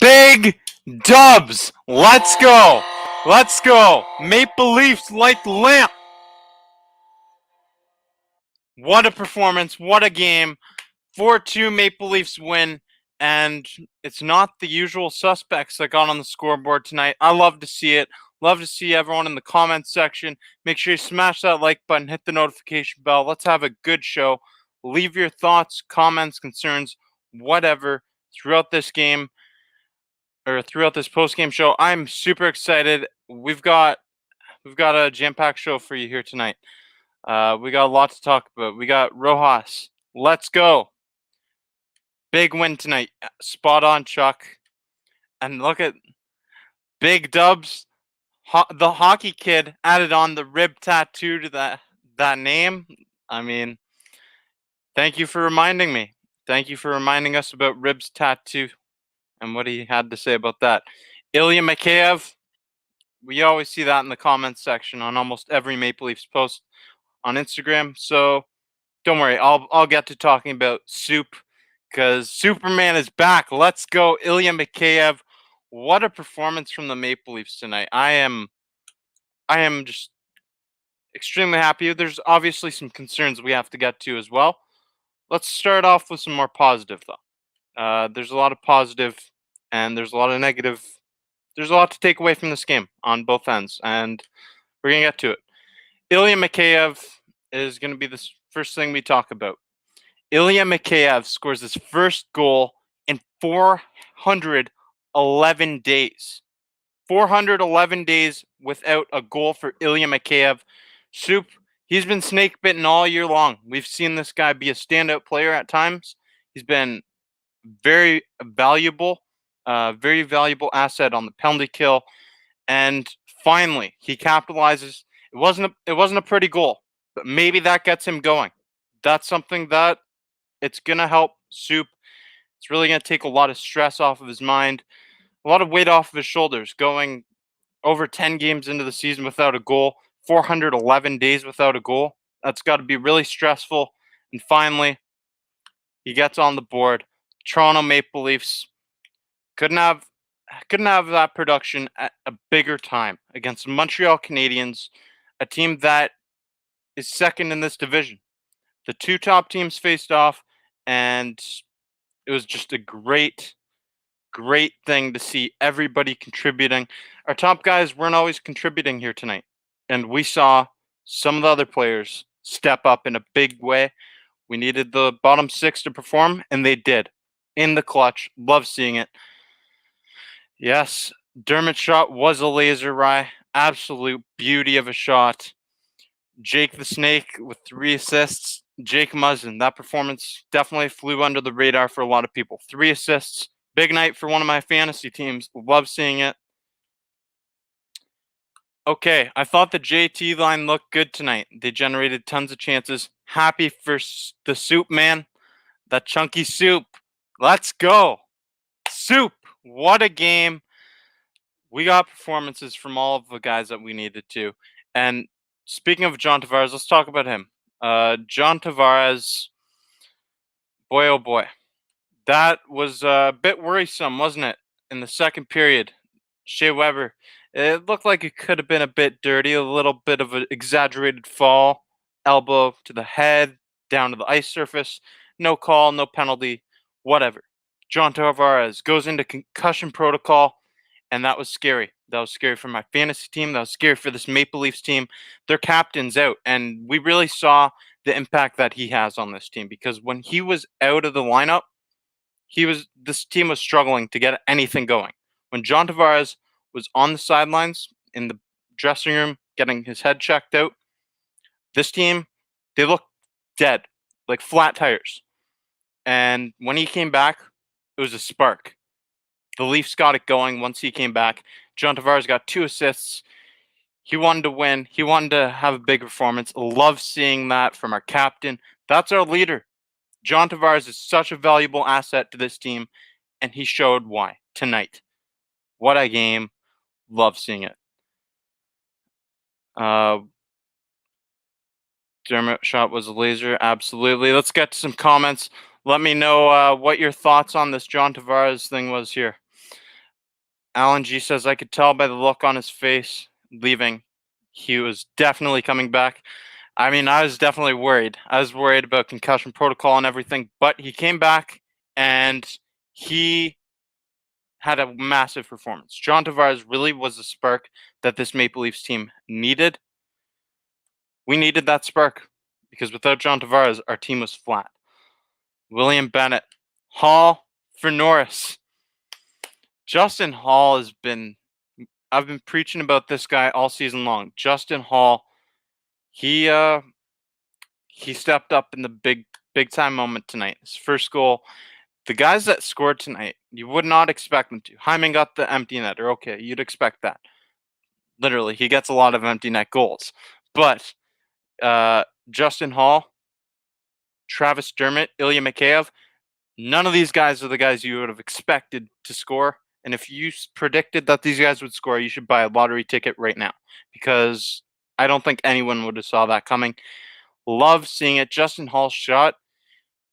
Big dubs. Let's go. Let's go. Maple Leafs light the lamp. What a performance. What a game. 4-2 Maple Leafs win. And it's not the usual suspects that got on the scoreboard tonight. I love to see it. Love to see everyone in the comments section. Make sure you smash that like button, hit the notification bell. Let's have a good show. Leave your thoughts, comments, concerns, whatever throughout this game or throughout this post-game show. I'm super excited. We've got a jam-packed show for you here tonight. We got a lot to talk about. We got Rojas. Let's go. Big win tonight. Spot on, Chuck. And look at Big Dubs. The hockey kid added on the rib tattoo to that name. I mean, thank you for reminding me. Thank you for reminding us about Rib's tattoo and what he had to say about that. Ilya Mikheyev. We always see that in the comments section on almost every Maple Leafs post on Instagram. So don't worry, I'll get to talking about Soup because Superman is back. Let's go, Ilya Mikheyev. What a performance from the Maple Leafs tonight. I am just extremely happy. There's obviously some concerns we have to get to as well. Let's start off with some more positive though. There's a lot of positive and there's a lot of negative. There's a lot to take away from this game on both ends, and we're going to get to it. Ilya Mikheyev is going to be the first thing we talk about. Ilya Mikheyev scores his first goal in 411 days. 411 days without a goal for Ilya Mikheyev. Soup, he's been snake bitten all year long. We've seen this guy be a standout player at times. He's been very valuable asset on the penalty kill, and finally he capitalizes. It wasn't a pretty goal, but maybe that gets him going. That's something that it's gonna help Soup. It's really gonna take a lot of stress off of his mind, a lot of weight off of his shoulders. Going over 10 games into the season without a goal, 411 days without a goal. That's got to be really stressful. And finally, he gets on the board. Toronto Maple Leafs couldn't have that production at a bigger time against Montreal Canadiens, a team that is second in this division. The two top teams faced off, and it was just a great thing to see everybody contributing. Our top guys weren't always contributing here tonight, and we saw some of the other players step up in a big way. We needed the bottom six to perform, and they did. In the clutch. Love seeing it. Yes, Dermott's shot was a laser, Rye. Absolute beauty of a shot. Jake the Snake with 3 assists. Jake Muzzin, that performance definitely flew under the radar for a lot of people. 3 assists. Big night for one of my fantasy teams. Love seeing it. Okay, I thought the JT line looked good tonight. They generated tons of chances. Happy for the Soup man. That chunky Soup. Let's go. Soup. What a game. We got performances from all of the guys that we needed to. And speaking of John Tavares, let's talk about him. John Tavares, boy oh boy. That was a bit worrisome, wasn't it? In the second period, Shea Weber, it looked like it could have been a bit dirty, a little bit of an exaggerated fall, elbow to the head, down to the ice surface. No call, no penalty, whatever. John Tavares goes into concussion protocol, and that was scary. That was scary for my fantasy team. That was scary for this Maple Leafs team. Their captain's out, and we really saw the impact that he has on this team, because when he was out of the lineup, this team was struggling to get anything going. When John Tavares was on the sidelines in the dressing room getting his head checked out, this team, they looked dead, like flat tires. And when he came back, it was a spark. The Leafs got it going once he came back. John Tavares got 2 assists. He wanted to win. He wanted to have a big performance. Love seeing that from our captain. That's our leader. John Tavares is such a valuable asset to this team, and he showed why tonight. What a game. Love seeing it. Dermot shot was a laser. Absolutely. Let's get to some comments. Let me know what your thoughts on this John Tavares thing was here. Alan G says, I could tell by the look on his face leaving. He was definitely coming back. I mean, I was definitely worried. I was worried about concussion protocol and everything, but he came back and he had a massive performance. John Tavares really was the spark that this Maple Leafs team needed. We needed that spark because without John Tavares, our team was flat. William Bennett, Hall for Norris. Justin Hall has been, I've been preaching about this guy all season long. Justin Hall, he stepped up in the big time moment tonight. His first goal. The guys that scored tonight, you would not expect them to. Hyman got the empty netter. Okay, you'd expect that. Literally, he gets a lot of empty net goals. But Justin Hall, Travis Dermott, Ilya Mikheyev, none of these guys are the guys you would have expected to score. And if you predicted that these guys would score, you should buy a lottery ticket right now because I don't think anyone would have saw that coming. Love seeing it. Justin Hall's shot,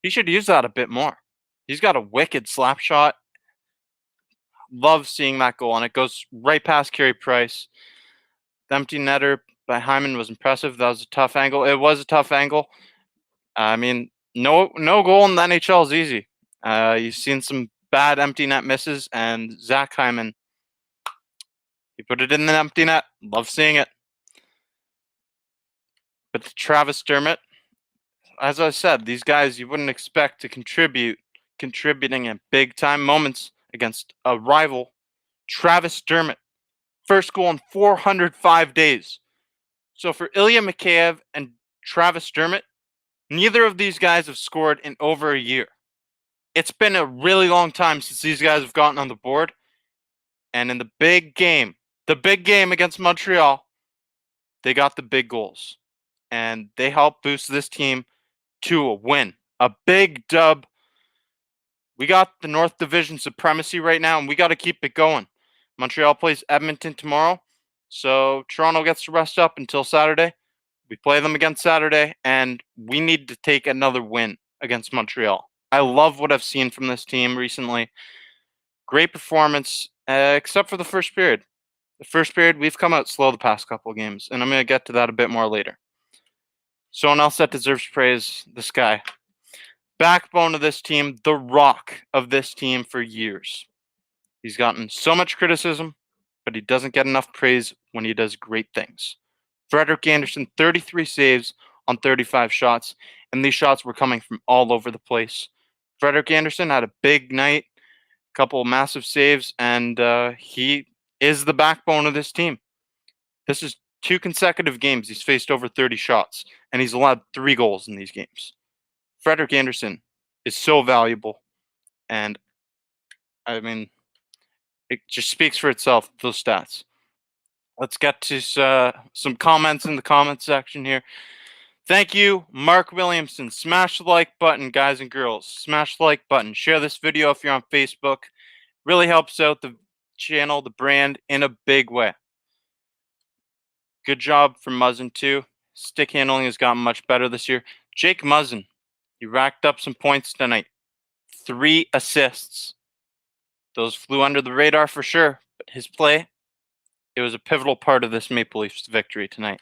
he should use that a bit more. He's got a wicked slap shot. Love seeing that goal, and it goes right past Carey Price. The empty netter by Hyman was impressive. That was a tough angle. It was a tough angle. I mean, no goal in the NHL is easy. You've seen some bad empty net misses, and Zach Hyman, he put it in the empty net. Love seeing it. But Travis Dermott, as I said, these guys you wouldn't expect to contributing in big time moments against a rival. Travis Dermott, first goal in 405 days. So for Ilya Mikheyev and Travis Dermott, neither of these guys have scored in over a year. It's been a really long time since these guys have gotten on the board. And in the big game against Montreal, they got the big goals. And they helped boost this team to a win. A big dub. We got the North Division supremacy right now, and we got to keep it going. Montreal plays Edmonton tomorrow, so Toronto gets to rest up until Saturday. We play them again Saturday, and we need to take another win against Montreal. I love what I've seen from this team recently. Great performance, except for the first period. The first period, we've come out slow the past couple of games, and I'm going to get to that a bit more later. Someone else that deserves praise, this guy. Backbone of this team, the rock of this team for years. He's gotten so much criticism, but he doesn't get enough praise when he does great things. Frederik Andersen, 33 saves on 35 shots, and these shots were coming from all over the place. Frederik Andersen had a big night, a couple of massive saves, and he is the backbone of this team. This is 2 consecutive games he's faced over 30 shots, and he's allowed 3 goals in these games. Frederik Andersen is so valuable, and I mean, it just speaks for itself, those stats. Let's get to some comments in the comment section here. Thank you, Mark Williamson. Smash the like button, guys and girls. Smash the like button. Share this video if you're on Facebook. Really helps out the channel, the brand, in a big way. Good job from Muzzin, too. Stick handling has gotten much better this year. Jake Muzzin, he racked up some points tonight. 3 assists. Those flew under the radar for sure, but his play, it was a pivotal part of this Maple Leafs victory tonight.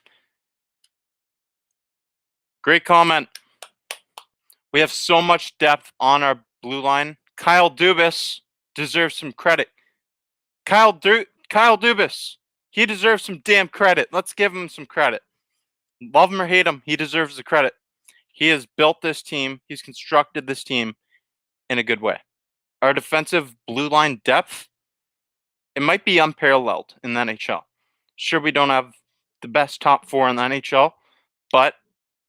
Great comment. We have so much depth on our blue line. Kyle Dubas deserves some credit. Kyle Dubas, he deserves some damn credit. Let's give him some credit. Love him or hate him, he deserves the credit. He has built this team. He's constructed this team in a good way. Our defensive blue line depth, it might be unparalleled in the NHL. Sure, we don't have the best top 4 in the NHL, but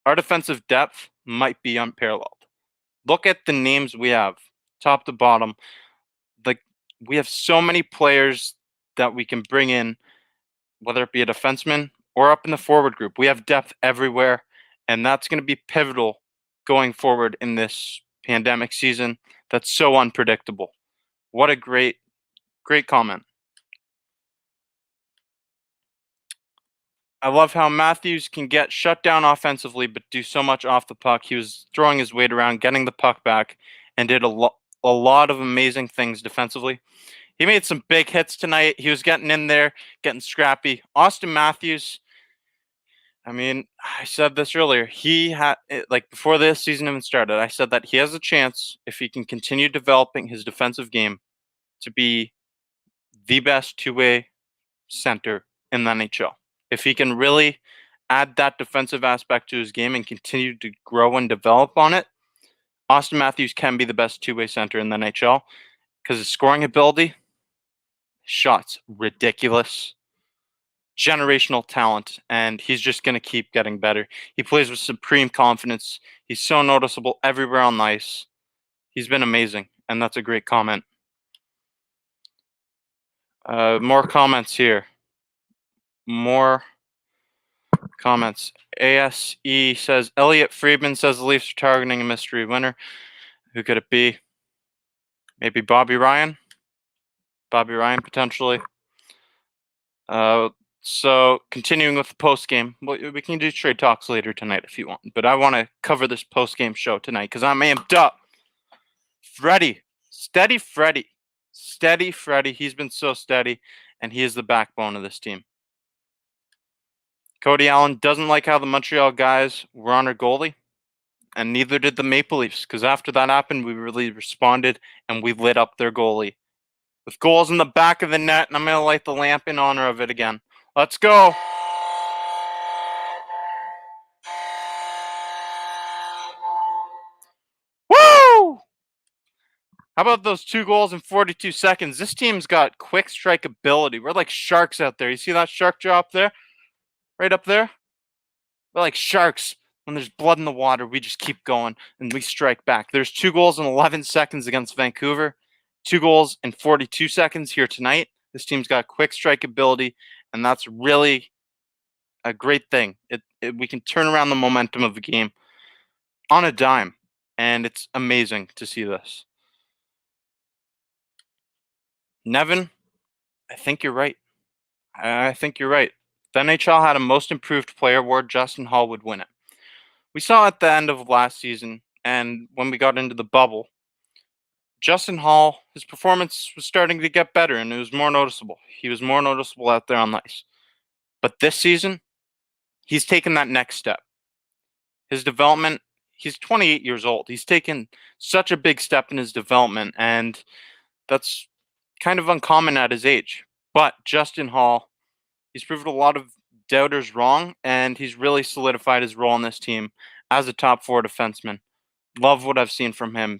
our defensive depth might be unparalleled. Look at the names we have, top to bottom. Like, we have so many players that we can bring in, whether it be a defenseman or up in the forward group. We have depth everywhere, and that's going to be pivotal going forward in this pandemic season that's so unpredictable. What a great comment. I love how Matthews can get shut down offensively but do so much off the puck. He was throwing his weight around, getting the puck back, and did a lot of amazing things defensively. He made some big hits tonight. He was getting in there, getting scrappy. Austin Matthews, I mean, I said this earlier. He had, like, before this season even started, I said that he has a chance, if he can continue developing his defensive game, to be the best two-way center in the NHL. If he can really add that defensive aspect to his game and continue to grow and develop on it, Austin Matthews can be the best two-way center in the NHL because his scoring ability, shots, ridiculous, generational talent, and he's just going to keep getting better. He plays with supreme confidence. He's so noticeable everywhere on the ice. He's been amazing, and that's a great comment. More comments here. More comments. ASE says, Elliot Friedman says the Leafs are targeting a mystery winner. Who could it be? Maybe Bobby Ryan? Bobby Ryan, potentially. So, continuing with the post-game, we can do trade talks later tonight if you want, but I want to cover this post-game show tonight because I'm amped up. Freddie. Steady Freddie. Steady Freddie. He's been so steady, and he is the backbone of this team. Cody Allen doesn't like how the Montreal guys were on our goalie, and neither did the Maple Leafs, because after that happened, we really responded, and we lit up their goalie. With goals in the back of the net, and I'm going to light the lamp in honor of it again. Let's go! Woo! How about those 2 goals in 42 seconds? This team's got quick strike ability. We're like sharks out there. You see that shark jaw up there? Right up there? We're like sharks. When there's blood in the water, we just keep going and we strike back. There's 2 goals in 11 seconds against Vancouver. 2 goals in 42 seconds here tonight. This team's got quick strike ability, and that's really a great thing. We can turn around the momentum of the game on a dime, and it's amazing to see this. Nevin, I think you're right. I think you're right. If the NHL had a Most Improved Player award, Justin Hall would win it. We saw at the end of last season, and when we got into the bubble, Justin Hall, his performance was starting to get better, and it was more noticeable. He was more noticeable out there on the ice. But this season, he's taken that next step. His development, he's 28 years old. He's taken such a big step in his development, and that's kind of uncommon at his age. But Justin Hall, he's proved a lot of doubters wrong, and he's really solidified his role in this team as a top 4 defenseman. Love what I've seen from him.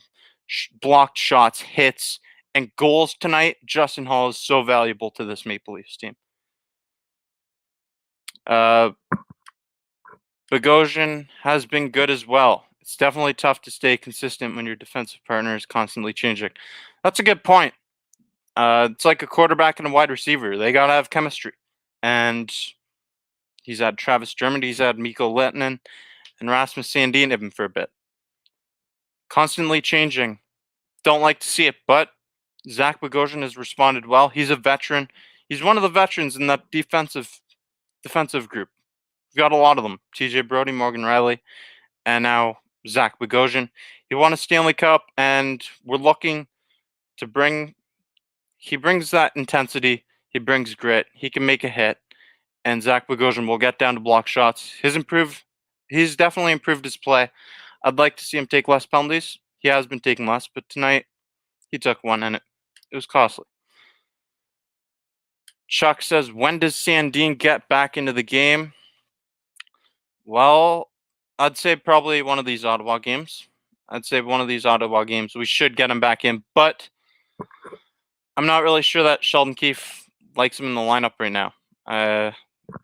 Blocked shots, hits, and goals tonight. Justin Hall is so valuable to this Maple Leafs team. Bogosian has been good as well. It's definitely tough to stay consistent when your defensive partner is constantly changing. That's a good point. It's like a quarterback and a wide receiver. They got to have chemistry. And he's had Travis Dermott, he's had Mikko Lehtinen, and Rasmus Sandin even for a bit. Constantly changing. Don't like to see it, but Zach Bogosian has responded well. He's a veteran. He's one of the veterans in that defensive group. We've got a lot of them. TJ Brody, Morgan Riley, and now Zach Bogosian. He won a Stanley Cup, and we're looking to bring... He brings that intensity. He brings grit. He can make a hit. And Zach Bogosian will get down to block shots. He's definitely improved his play. I'd like to see him take less penalties. He has been taking less, but tonight he took one, and it was costly. Chuck says, when does Sandin get back into the game? Well, I'd say probably one of these Ottawa games. We should get him back in, but I'm not really sure that Sheldon Keefe likes him in the lineup right now.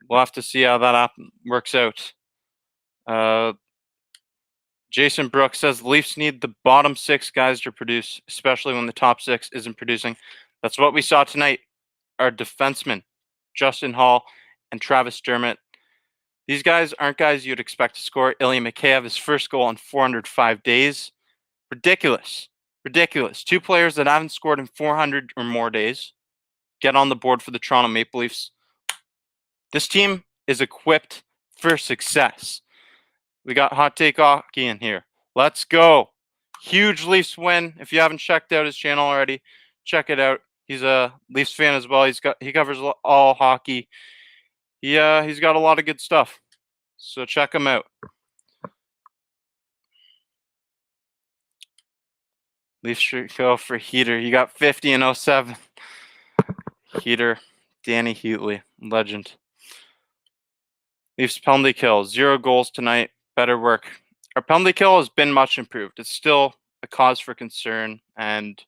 We'll have to see how that works out. Jason Brooks says the Leafs need the bottom 6 guys to produce, especially when the top 6 isn't producing. That's what we saw tonight. Our defensemen, Justin Hall and Travis Dermott. These guys aren't guys you'd expect to score. Ilya Mikheyev, his first goal in 405 days. Ridiculous. 2 players that haven't scored in 400 or more days get on the board for the Toronto Maple Leafs. This team is equipped for success. We got Hot Take Hockey in here. Let's go. Huge Leafs win. If you haven't checked out his channel already, check it out. He's a Leafs fan as well. He covers all hockey. He's got a lot of good stuff. So check him out. Leafs should go for Heater. He got 50 in 07. Heater, Danny Heatley, legend. Leafs penalty kill, 0 goals tonight. Better work. Our penalty kill has been much improved. It's still a cause for concern, and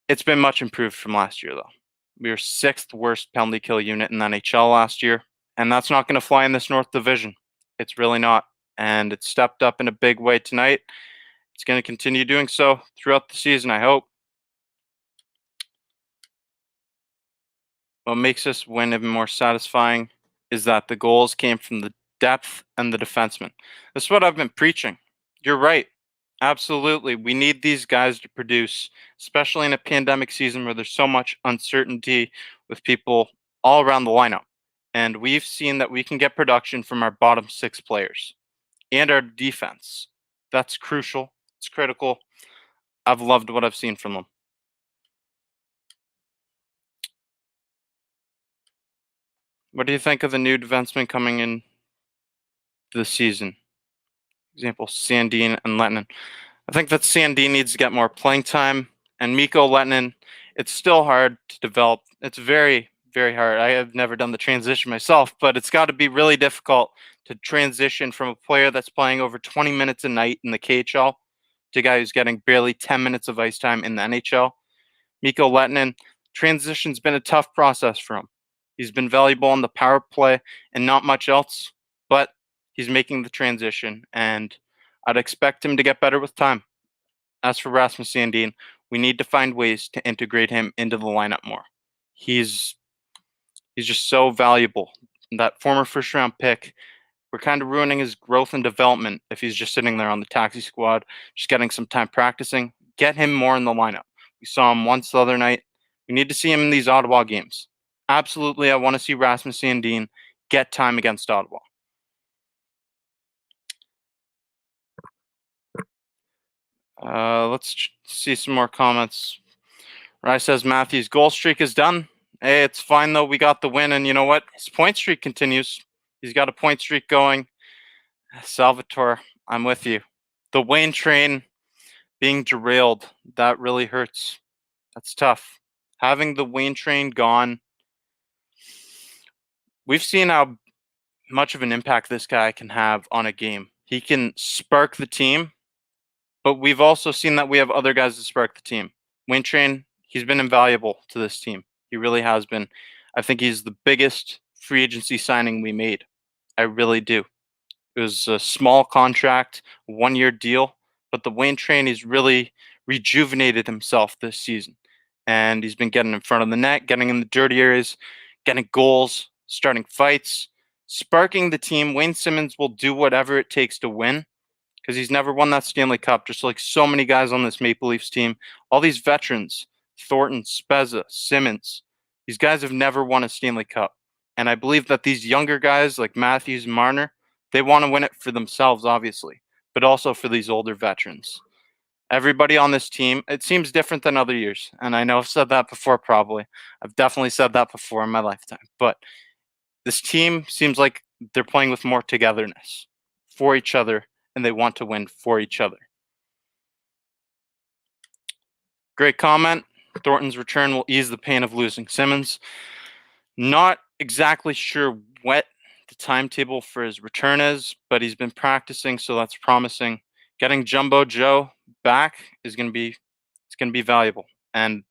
it's been much improved from last year, though. We were 6th worst penalty kill unit in the NHL last year, and that's not going to fly in this North Division. It's really not, and it's stepped up in a big way tonight. It's going to continue doing so throughout the season, I hope. What makes this win even more satisfying is that the goals came from the depth and the defensemen. This is what I've been preaching. You're right. Absolutely. We need these guys to produce, especially in a pandemic season where there's so much uncertainty with people all around the lineup. And we've seen that we can get production from our bottom 6 players and our defense. That's crucial. It's critical. I've loved what I've seen from them. What do you think of the new defensemen coming in this season? Example, Sandin and Lettinen. I think that Sandin needs to get more playing time, and Mikko Lettinen, it's still hard to develop. It's very, very hard. I have never done the transition myself, but it's got to be really difficult to transition from a player that's playing over 20 minutes a night in the KHL to a guy who's getting barely 10 minutes of ice time in the NHL. Mikko Lettinen, transition's been a tough process for him. He's been valuable on the power play and not much else, but he's making the transition, and I'd expect him to get better with time. As for Rasmus Sandin, we need to find ways to integrate him into the lineup more. He's just so valuable. That former first-round pick, we're kind of ruining his growth and development if he's just sitting there on the taxi squad, just getting some time practicing. Get him more in the lineup. We saw him once the other night. We need to see him in these Ottawa games. Absolutely, I want to see Rasmus Sandin get time against Ottawa. Let's see some more comments. Rice says Matthews' goal streak is done. Hey, it's fine though. We got the win, and you know what? His point streak continues. He's got a point streak going. Salvatore, I'm with you. The Wayne train being derailed, that really hurts. That's tough. Having the Wayne train gone, we've seen how much of an impact this guy can have on a game. He can spark the team, but we've also seen that we have other guys to spark the team. Wayne Train, he's been invaluable to this team. He really has been. I think he's the biggest free agency signing we made. I really do. It was a small contract, 1-year deal, but the Wayne Train, he's really rejuvenated himself this season. And he's been getting in front of the net, getting in the dirty areas, getting goals, starting fights, sparking the team. Wayne Simmonds will do whatever it takes to win because he's never won that Stanley Cup, just like so many guys on this Maple Leafs team. All these veterans, Thornton, Spezza, Simmons, these guys have never won a Stanley Cup. And I believe that these younger guys like Matthews and Marner, they want to win it for themselves, obviously, but also for these older veterans. Everybody on this team, it seems different than other years. And I know I've said that before, probably. I've definitely said that before in my lifetime. But this team seems like they're playing with more togetherness for each other, and they want to win for each other. Great comment. Thornton's return will ease the pain of losing Simmonds. Not exactly sure what the timetable for his return is, but he's been practicing, so that's promising. Getting Jumbo Joe back is going to be valuable, and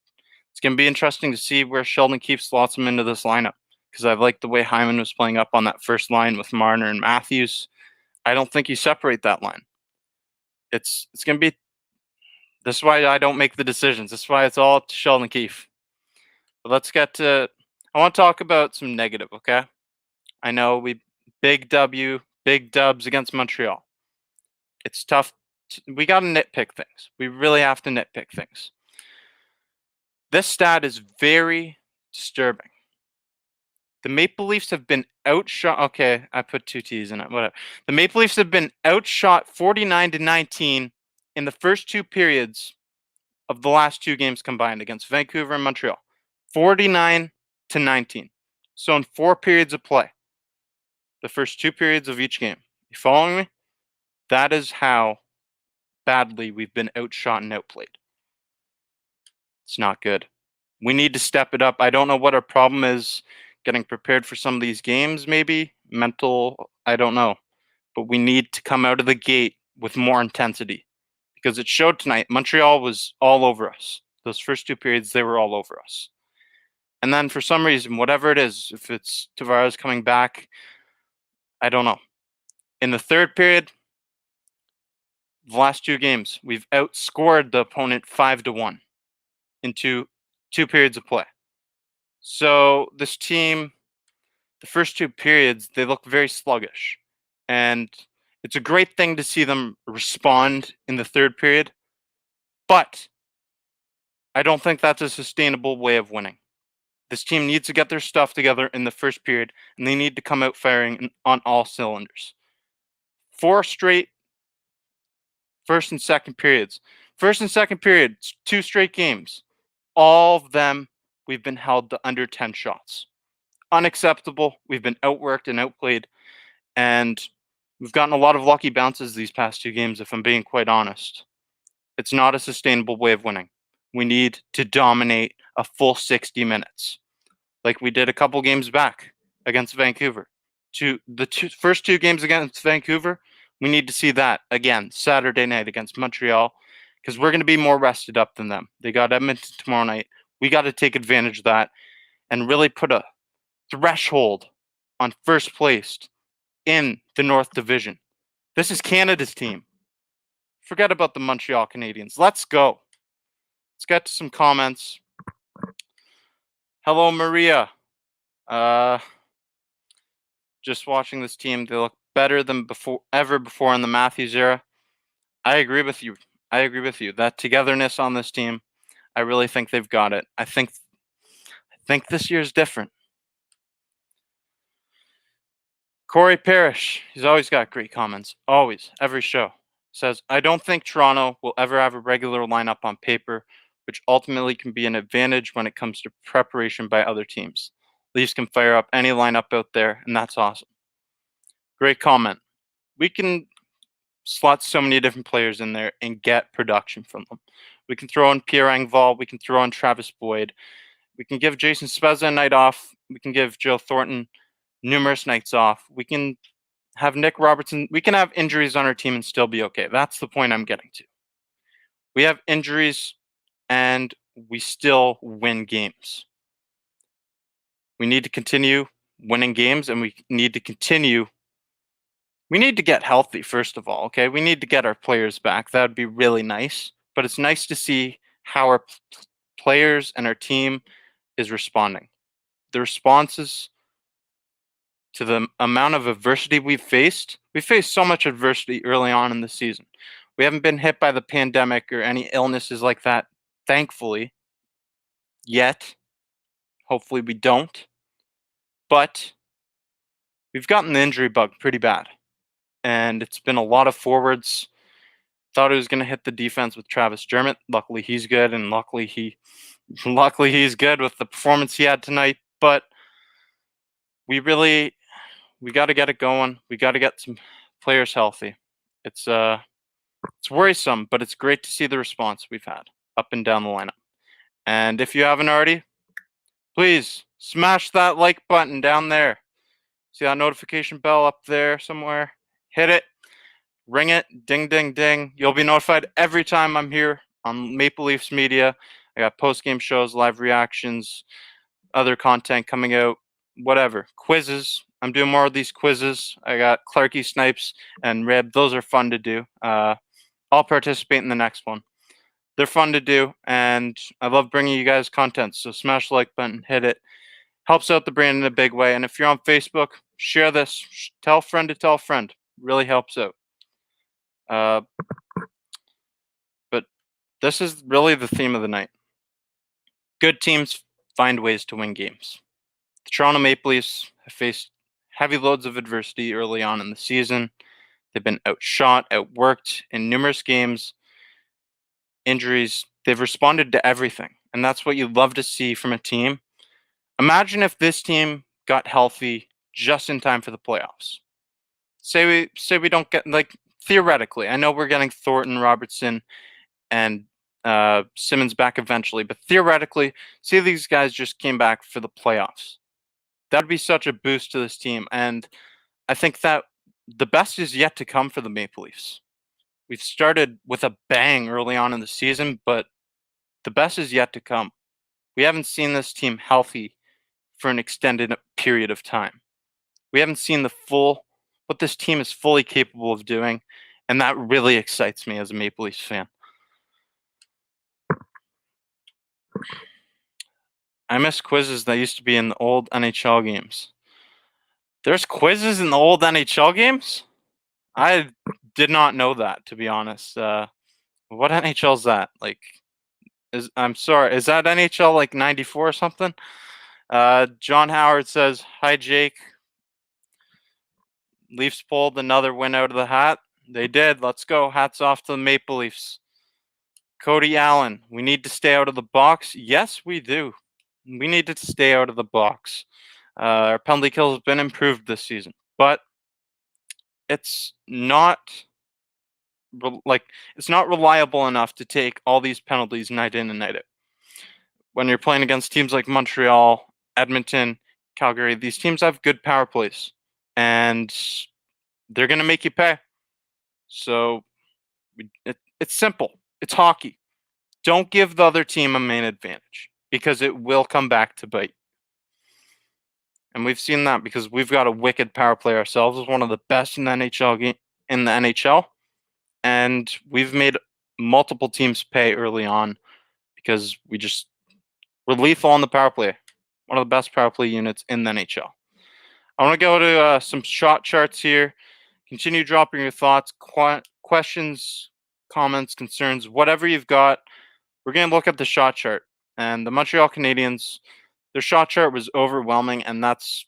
it's going to be interesting to see where Sheldon Keefe slots him into this lineup, because I like the way Hyman was playing up on that first line with Marner and Matthews. I don't think you separate that line. It's going to be. This is why I don't make the decisions. This is why it's all up to Sheldon Keefe. But let's get to. I want to talk about some negative. Okay, I know big dubs against Montreal. It's tough. We got to nitpick things. We really have to nitpick things. This stat is very disturbing. The Maple Leafs have been outshot. Okay, I put 2 T's in it. Whatever. The Maple Leafs have been outshot 49-19 in the first 2 periods of the last 2 games combined against Vancouver and Montreal. 49-19. So in 4 periods of play, the first 2 periods of each game. You following me? That is how badly we've been outshot and outplayed. It's not good. We need to step it up. I don't know what our problem is getting prepared for some of these games, maybe. Mental, I don't know. But we need to come out of the gate with more intensity because it showed tonight. Montreal was all over us. Those first 2 periods, they were all over us. And then for some reason, whatever it is, if it's Tavares coming back, I don't know. In the third period, the last 2 games, we've outscored the opponent 5-1 into 2 periods of play. So this team, the first 2 periods, they look very sluggish. And it's a great thing to see them respond in the third period. But I don't think that's a sustainable way of winning. This team needs to get their stuff together in the first period, and they need to come out firing on all cylinders. 4 straight first and second periods. First and second periods, 2 straight games. All of them, we've been held to under 10 shots. Unacceptable. We've been outworked and outplayed, and we've gotten a lot of lucky bounces these past 2 games, if I'm being quite honest. It's not a sustainable way of winning. We need to dominate a full 60 minutes, like we did a couple games back against Vancouver. First 2 games against Vancouver, we need to see that again Saturday night against Montreal, because we're going to be more rested up than them. They got Edmonton tomorrow night. We got to take advantage of that and really put a threshold on first place in the North Division. This is Canada's team. Forget about the Montreal Canadiens. Let's go. Let's get to some comments. Hello, Maria. Just watching this team, they look better than ever before in the Matthews era. I agree with you. That togetherness on this team, I really think they've got it. I think this year's different. Corey Parrish, he's always got great comments. Always, every show. Says, I don't think Toronto will ever have a regular lineup on paper, which ultimately can be an advantage when it comes to preparation by other teams. Leafs can fire up any lineup out there, and that's awesome. Great comment. We can slot so many different players in there and get production from them. We can throw in Pierre Engvall. We can throw in Travis Boyd. We can give Jason Spezza a night off. We can give Joe Thornton numerous nights off. We can have Nick Robertson. We can have injuries on our team and still be okay. That's the point I'm getting to. We have injuries and we still win games. We need to continue winning games, and we need to get healthy, first of all, okay? We need to get our players back. That would be really nice. But it's nice to see how our players and our team is responding. The responses to the amount of adversity we faced so much adversity early on in the season. We haven't been hit by the pandemic or any illnesses like that, thankfully, yet. Hopefully we don't. But we've gotten the injury bug pretty bad. And it's been a lot of forwards. Thought it was going to hit the defense with Travis Dermott. Luckily he's good, and luckily he's good with the performance he had tonight. But we got to get it going. We got to get some players healthy. It's worrisome, but it's great to see the response we've had up and down the lineup. And if you haven't already, please smash that like button down there. See that notification bell up there somewhere? Hit it. Ring it. Ding, ding, ding. You'll be notified every time I'm here on Maple Leafs Media. I got post-game shows, live reactions, other content coming out, whatever. Quizzes. I'm doing more of these quizzes. I got Clarky, Snipes, and Rib. Those are fun to do. I'll participate in the next one. They're fun to do, and I love bringing you guys content. So smash the like button, hit it. Helps out the brand in a big way. And if you're on Facebook, share this. Tell a friend to tell a friend. Really helps out. But this is really the theme of the night. Good teams find ways to win games. The Toronto Maple Leafs have faced heavy loads of adversity early on in the season. They've been outshot, outworked in numerous games. Injuries They've responded to everything, and that's what you'd love to see from a team. Imagine if this team got healthy just in time for the playoffs. Say we don't get, like, theoretically. I know we're getting Thornton, Robertson, and Simmons back eventually, but theoretically, say these guys just came back for the playoffs. That would be such a boost to this team, and I think that the best is yet to come for the Maple Leafs. We've started with a bang early on in the season, but the best is yet to come. We haven't seen this team healthy for an extended period of time. We haven't seen what this team is fully capable of doing, and that really excites me as a Maple Leafs fan. I miss quizzes that used to be in the old NHL games. There's quizzes in the old NHL games? I did not know that, to be honest. What NHL is that? Like, I'm sorry, is that NHL like 94 or something? John Howard says, "Hi Jake. Leafs pulled another win out of the hat. They did. Let's go. Hats off to the Maple Leafs." Cody Allen, we need to stay out of the box. Yes, we do. We need to stay out of the box. Our penalty kill has been improved this season, but it's not it's not reliable enough to take all these penalties night in and night out. When you're playing against teams like Montreal, Edmonton, Calgary, these teams have good power plays, and they're going to make you pay. So it's simple. It's hockey. Don't give the other team a main advantage because it will come back to bite. And we've seen that because we've got a wicked power play ourselves. It's one of the best in the NHL, and we've made multiple teams pay early on because we're lethal on the power play. One of the best power play units in the NHL. I want to go to some shot charts here. Continue dropping your thoughts, questions, comments, concerns, whatever you've got. We're going to look at the shot chart. And the Montreal Canadiens, their shot chart was overwhelming, and that's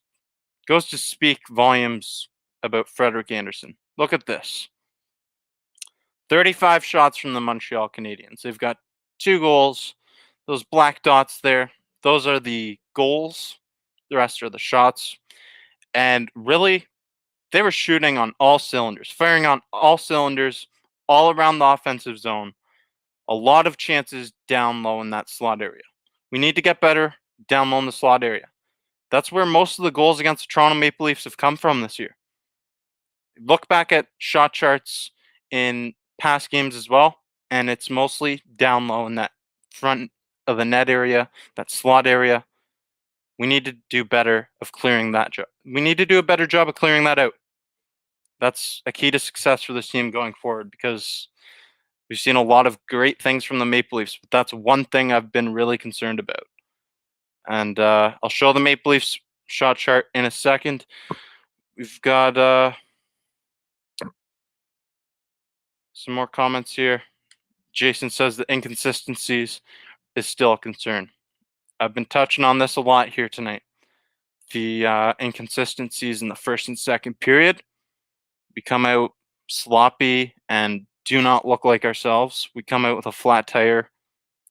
goes to speak volumes about Frederik Andersen. Look at this. 35 shots from the Montreal Canadiens. They've got 2 goals. Those black dots there, those are the goals. The rest are the shots. And really, they were shooting on all cylinders, firing on all cylinders, all around the offensive zone. A lot of chances down low in that slot area. We need to get better down low in the slot area. That's where most of the goals against the Toronto Maple Leafs have come from this year. Look back at shot charts in past games as well, and it's mostly down low in that front of the net area, that slot area. We need to do better of clearing that job. We need to do a better job of clearing that out. That's a key to success for this team going forward because we've seen a lot of great things from the Maple Leafs, but that's one thing I've been really concerned about. And I'll show the Maple Leafs shot chart in a second. We've got some more comments here. Jason says the inconsistencies is still a concern. I've been touching on this a lot here tonight. The inconsistencies in the first and second period. We come out sloppy and do not look like ourselves. We come out with a flat tire,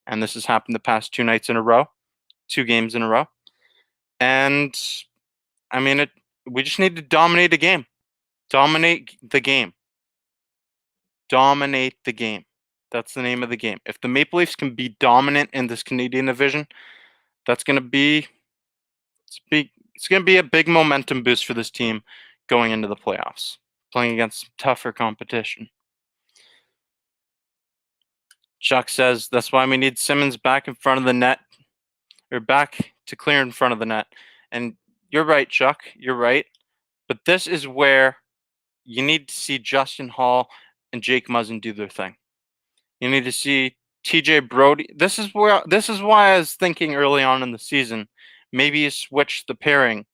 and this has happened the past 2 nights in a row, 2 games in a row. And I mean, we just need to dominate the game. Dominate the game. Dominate the game. That's the name of the game. If the Maple Leafs can be dominant in this Canadian division, that's going to be it's going to be a big momentum boost for this team going into the playoffs, playing against tougher competition. Chuck says that's why we need Simmons back in front of the net, or back to clear in front of the net. And you're right, Chuck. You're right. But this is where you need to see Justin Hall and Jake Muzzin do their thing. You need to see TJ Brodie. This is why I was thinking early on in the season, maybe you switch the pairing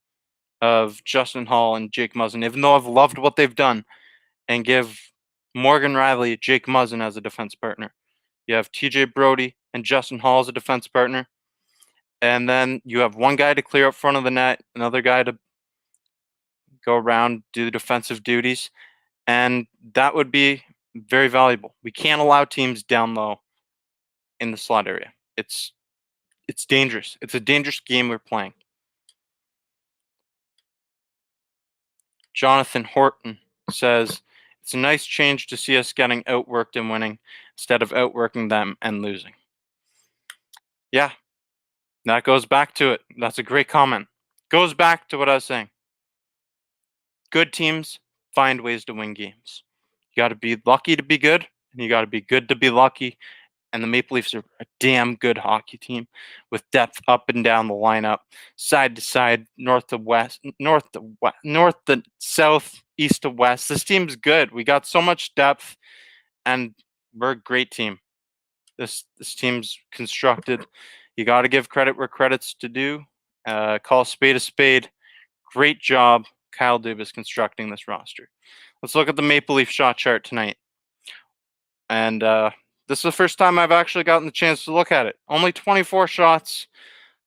of Justin Hall and Jake Muzzin, even though I've loved what they've done, and give Morgan Riley, Jake Muzzin as a defense partner. You have TJ Brodie and Justin Hall as a defense partner. And then you have one guy to clear up front of the net, another guy to go around, do the defensive duties. And that would be very valuable. We can't allow teams down low in the slot area. It's dangerous. It's a dangerous game we're playing. Jonathan Horton says, it's a nice change to see us getting outworked and winning instead of outworking them and losing. Yeah, that goes back to it. That's a great comment. Goes back to what I was saying. Good teams find ways to win games. You got to be lucky to be good, and you got to be good to be lucky. And the Maple Leafs are a damn good hockey team with depth up and down the lineup, side to side, north to west, north to south, east to west. This team's good. We got so much depth, and we're a great team. This team's constructed. You got to give credit where credit's to due. Call a spade a spade. Great job, Kyle Dubas, constructing this roster. Let's look at the Maple Leaf shot chart tonight. And this is the first time I've actually gotten the chance to look at it. Only 24 shots,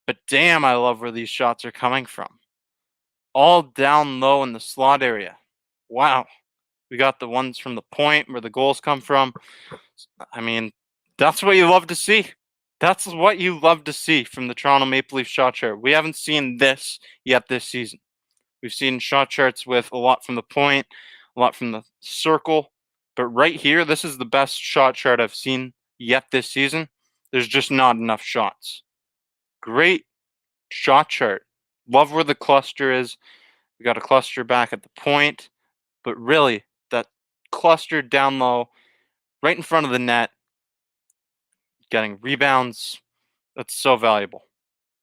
but damn, I love where these shots are coming from. All down low in the slot area. Wow. We got the ones from the point where the goals come from. I mean, that's what you love to see. That's what you love to see from the Toronto Maple Leaf shot chart. We haven't seen this yet this season. We've seen shot charts with a lot from the point, a lot from the circle. But right here, this is the best shot chart I've seen yet this season. There's just not enough shots. Great shot chart. Love where the cluster is. We got a cluster back at the point. But really, that cluster down low, right in front of the net, getting rebounds, that's so valuable.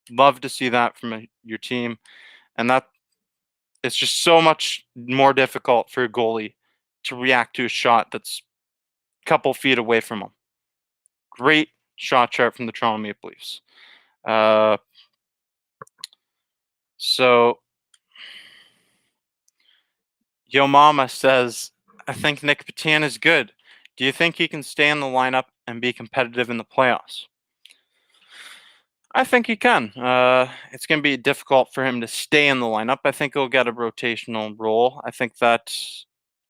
Love to see that from your team. And that it's just so much more difficult for a goalie to react to a shot that's a couple feet away from him. Great shot chart from the Toronto Maple Leafs. So, Yo Mama says, I think Nick Petan is good. Do you think he can stay in the lineup and be competitive in the playoffs? I think he can. It's going to be difficult for him to stay in the lineup. I think he'll get a rotational role. I think that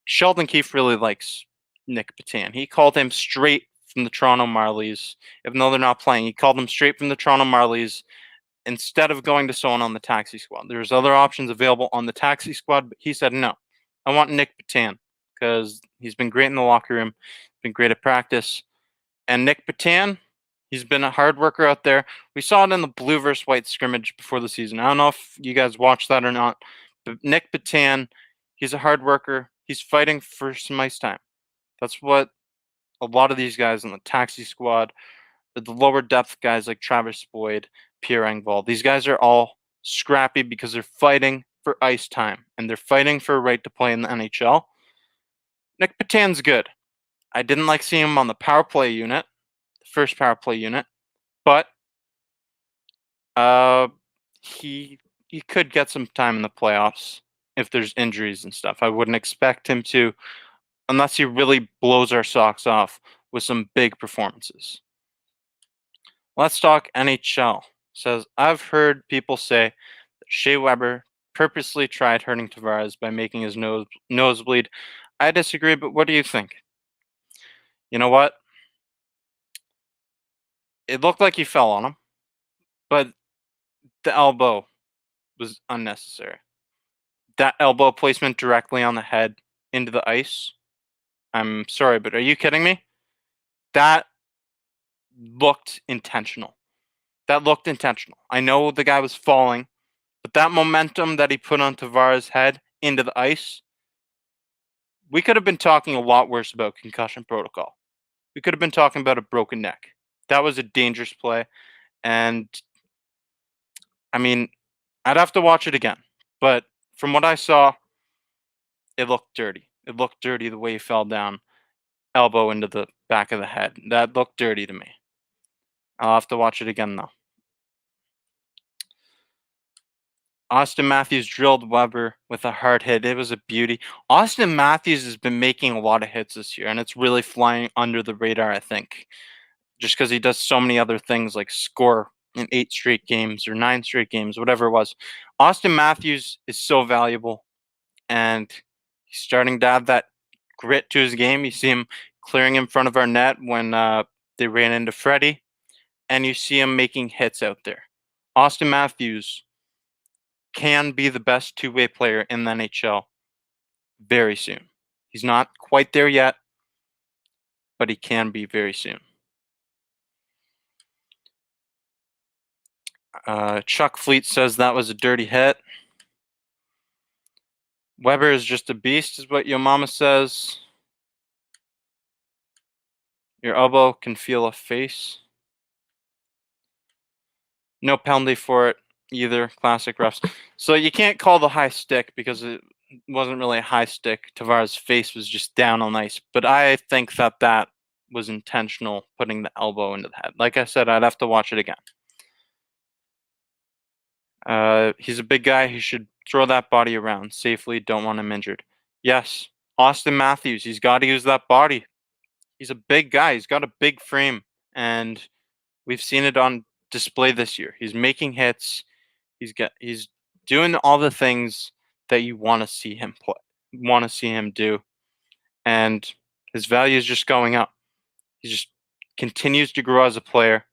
Sheldon Keefe really likes Nick Petan. He called him straight from the Toronto Marlies, even though they're not playing. He called him straight from the Toronto Marlies instead of going to someone on the taxi squad. There's other options available on the taxi squad, but he said, no, I want Nick Petan because he's been great in the locker room, been great at practice. And Nick Petan, he's been a hard worker out there. We saw it in the blue versus white scrimmage before the season. I don't know if you guys watched that or not, but Nick Petan, he's a hard worker. He's fighting for some ice time. That's what a lot of these guys in the taxi squad, the lower depth guys like Travis Boyd, Pierre Engvall, these guys are all scrappy because they're fighting for ice time and they're fighting for a right to play in the NHL. Nick Petan's good. I didn't like seeing him on the power play unit, the first power play unit, but he could get some time in the playoffs if there's injuries and stuff. I wouldn't expect him to, unless he really blows our socks off with some big performances. Let's talk NHL. Says, I've heard people say that Shea Weber purposely tried hurting Tavares by making his nose bleed. I disagree, but what do you think? You know what? It looked like he fell on him, but the elbow was unnecessary. That elbow placement directly on the head into the ice. I'm sorry, but are you kidding me? That looked intentional. I know the guy was falling, but that momentum that he put on Tavares' head into the ice, we could have been talking a lot worse about concussion protocol. We could have been talking about a broken neck. That was a dangerous play. And, I mean, I'd have to watch it again. But from what I saw, it looked dirty. It looked dirty the way he fell down, elbow into the back of the head. That looked dirty to me. I'll have to watch it again, though. Austin Matthews drilled Weber with a hard hit. It was a beauty. Austin Matthews has been making a lot of hits this year, and it's really flying under the radar, I think, just because he does so many other things like score in 8 straight games or 9 straight games, whatever it was. Austin Matthews is so valuable, and he's starting to have that grit to his game. You see him clearing in front of our net when they ran into Freddie. and you see him making hits out there. Austin Matthews can be the best two-way player in the NHL very soon. He's not quite there yet, but he can be very soon. Chuck Fleet says that was a dirty hit. Weber is just a beast, is what your mama says. Your elbow can feel a face. No penalty for it either. Classic refs. So you can't call the high stick because it wasn't really a high stick. Tavares' face was just down on ice. But I think that was intentional, putting the elbow into the head. Like I said, I'd have to watch it again. He's a big guy. He should throw that body around safely. Don't want him injured. Yes, Austin Matthews. He's got to use that body. He's a big guy. He's got a big frame, and we've seen it on display this year. He's making hits. He's doing all the things that you want to see him play, want to see him do, and his value is just going up. He just continues to grow as a player,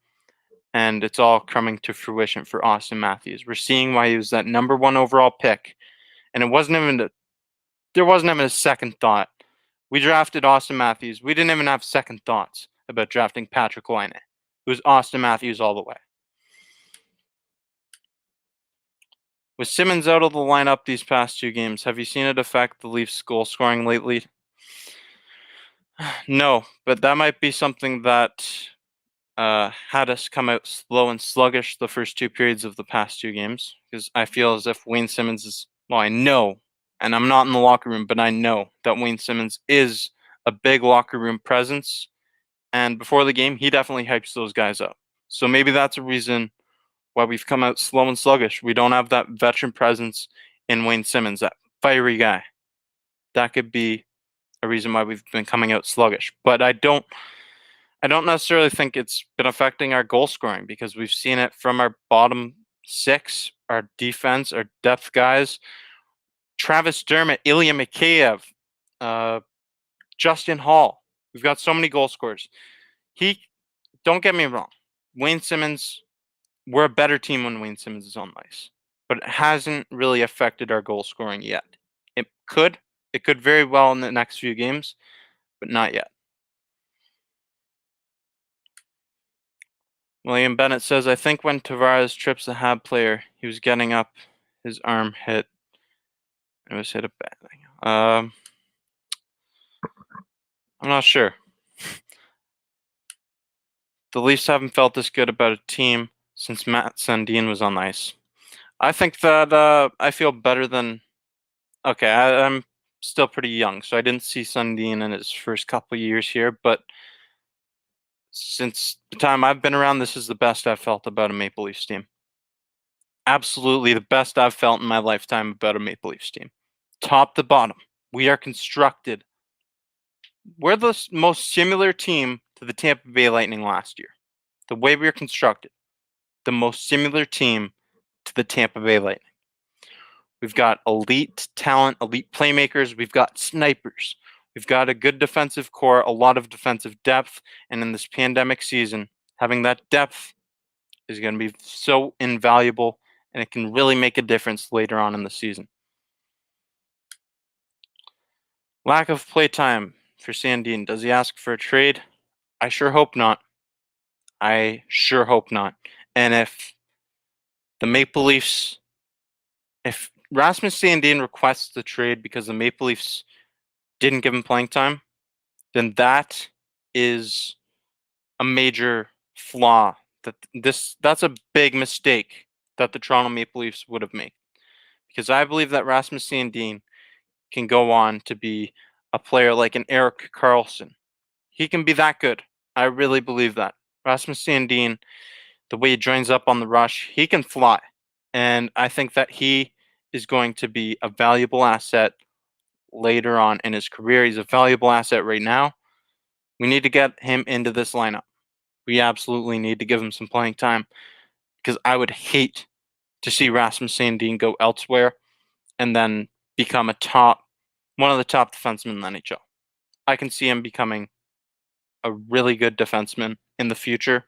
and it's all coming to fruition for Austin Matthews. We're seeing why he was that number 1 overall pick, and there wasn't even a second thought. We drafted Austin Matthews. We didn't even have second thoughts about drafting Patrick Laine. It was Austin Matthews all the way. With Simmons out of the lineup these past 2 games, have you seen it affect the Leafs' goal scoring lately? No, but that might be something that had us come out slow and sluggish the first 2 periods of the past 2 games, because I feel as if Wayne Simmons is, well, I know, and I'm not in the locker room, but I know that Wayne Simmons is a big locker room presence, and before the game, he definitely hypes those guys up. So maybe that's a reason why we've come out slow and sluggish. We don't have that veteran presence in Wayne Simmons, that fiery guy. That could be a reason why we've been coming out sluggish. But I don't necessarily think it's been affecting our goal scoring, because we've seen it from our bottom 6, our defense, our depth guys. Travis Dermott, Ilya Mikheyev, Justin Hall. We've got so many goal scorers. Don't get me wrong, Wayne Simmons, we're a better team when Wayne Simmons is on ice, but it hasn't really affected our goal scoring yet. It could very well in the next few games, but not yet. William Bennett says, I think when Tavares trips the Hab player, he was getting up, his arm hit. It was hit a bad thing. I'm not sure. The Leafs haven't felt this good about a team since Matt Sundin was on ice. I think that I feel better than... Okay, I'm still pretty young, so I didn't see Sundin in his first couple of years here, but since the time I've been around, this is the best I've felt about a Maple Leafs team. Absolutely the best I've felt in my lifetime about a Maple Leafs team. Top to bottom, we are constructed. We're the most similar team to the Tampa Bay Lightning last year. The way we are constructed, the most similar team to the Tampa Bay Lightning. We've got elite talent, elite playmakers. We've got snipers. We've got a good defensive core, a lot of defensive depth. And in this pandemic season, having that depth is going to be so invaluable, and it can really make a difference later on in the season. Lack of play time for Sandin. Does he ask for a trade? I sure hope not. I sure hope not. And if the Maple Leafs, if Rasmus Sandin requests the trade because the Maple Leafs didn't give him playing time, then that is a major flaw. That's a big mistake that the Toronto Maple Leafs would have made. Because I believe that Rasmus Sandin can go on to be a player like an Erik Karlsson. He can be that good. I really believe that. Rasmus Sandin, the way he joins up on the rush, he can fly. And I think that he is going to be a valuable asset later on in his career. He's a valuable asset right now. We need to get him into this lineup. We absolutely need to give him some playing time, because I would hate to see Rasmus Sandin go elsewhere and then become one of the top defensemen in the NHL. I can see him becoming a really good defenseman in the future.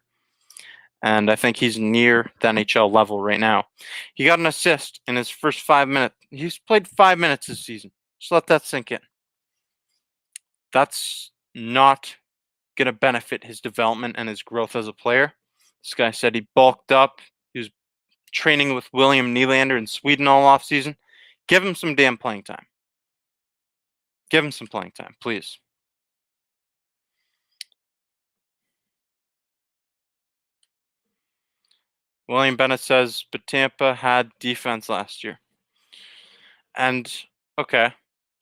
And I think he's near the NHL level right now. He got an assist in his first 5 minutes. He's played 5 minutes this season. Just let that sink in. That's not going to benefit his development and his growth as a player. This guy said he bulked up. He was training with William Nylander in Sweden all offseason. Give him some damn playing time. Give him some playing time, please. William Bennett says, but Tampa had defense last year. And, okay,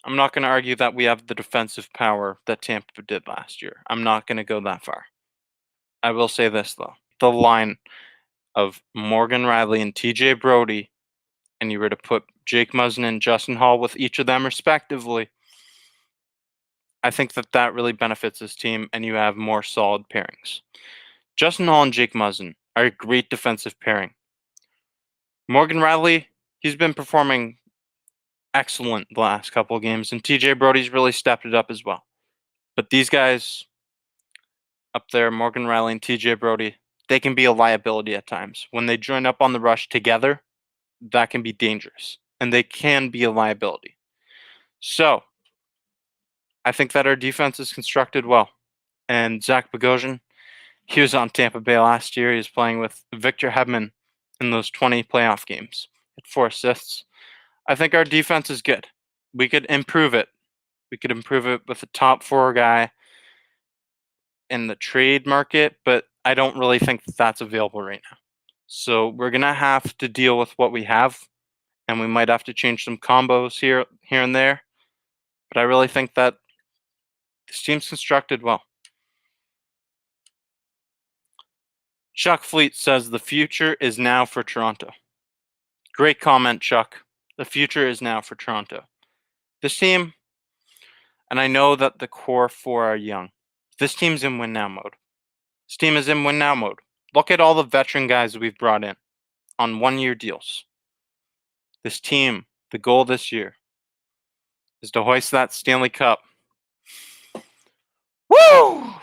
I'm not going to argue that we have the defensive power that Tampa did last year. I'm not going to go that far. I will say this, though. The line of Morgan Riley and TJ Brody, and you were to put Jake Muzzin and Justin Hall with each of them respectively, I think that really benefits this team, and you have more solid pairings. Justin Hall and Jake Muzzin are a great defensive pairing. Morgan Riley, he's been performing excellent the last couple of games, and TJ Brody's really stepped it up as well. But these guys up there, Morgan Riley and TJ Brody, they can be a liability at times. When they join up on the rush together, that can be dangerous, and they can be a liability. So, I think that our defense is constructed well. And Zach Bogosian, he was on Tampa Bay last year. He was playing with Victor Hedman in those 20 playoff games. Had 4 assists. I think our defense is good. We could improve it. We could improve it with a top 4 guy in the trade market, but I don't really think that's available right now. So we're going to have to deal with what we have, and we might have to change some combos here and there. But I really think that this team's constructed well. Chuck Fleet says the future is now for Toronto. Great comment, Chuck. The future is now for Toronto. This team, and I know that the core 4 are young. This team's in win now mode. This team is in win now mode. Look at all the veteran guys we've brought in on 1-year deals. This team, the goal this year is to hoist that Stanley Cup. Woo!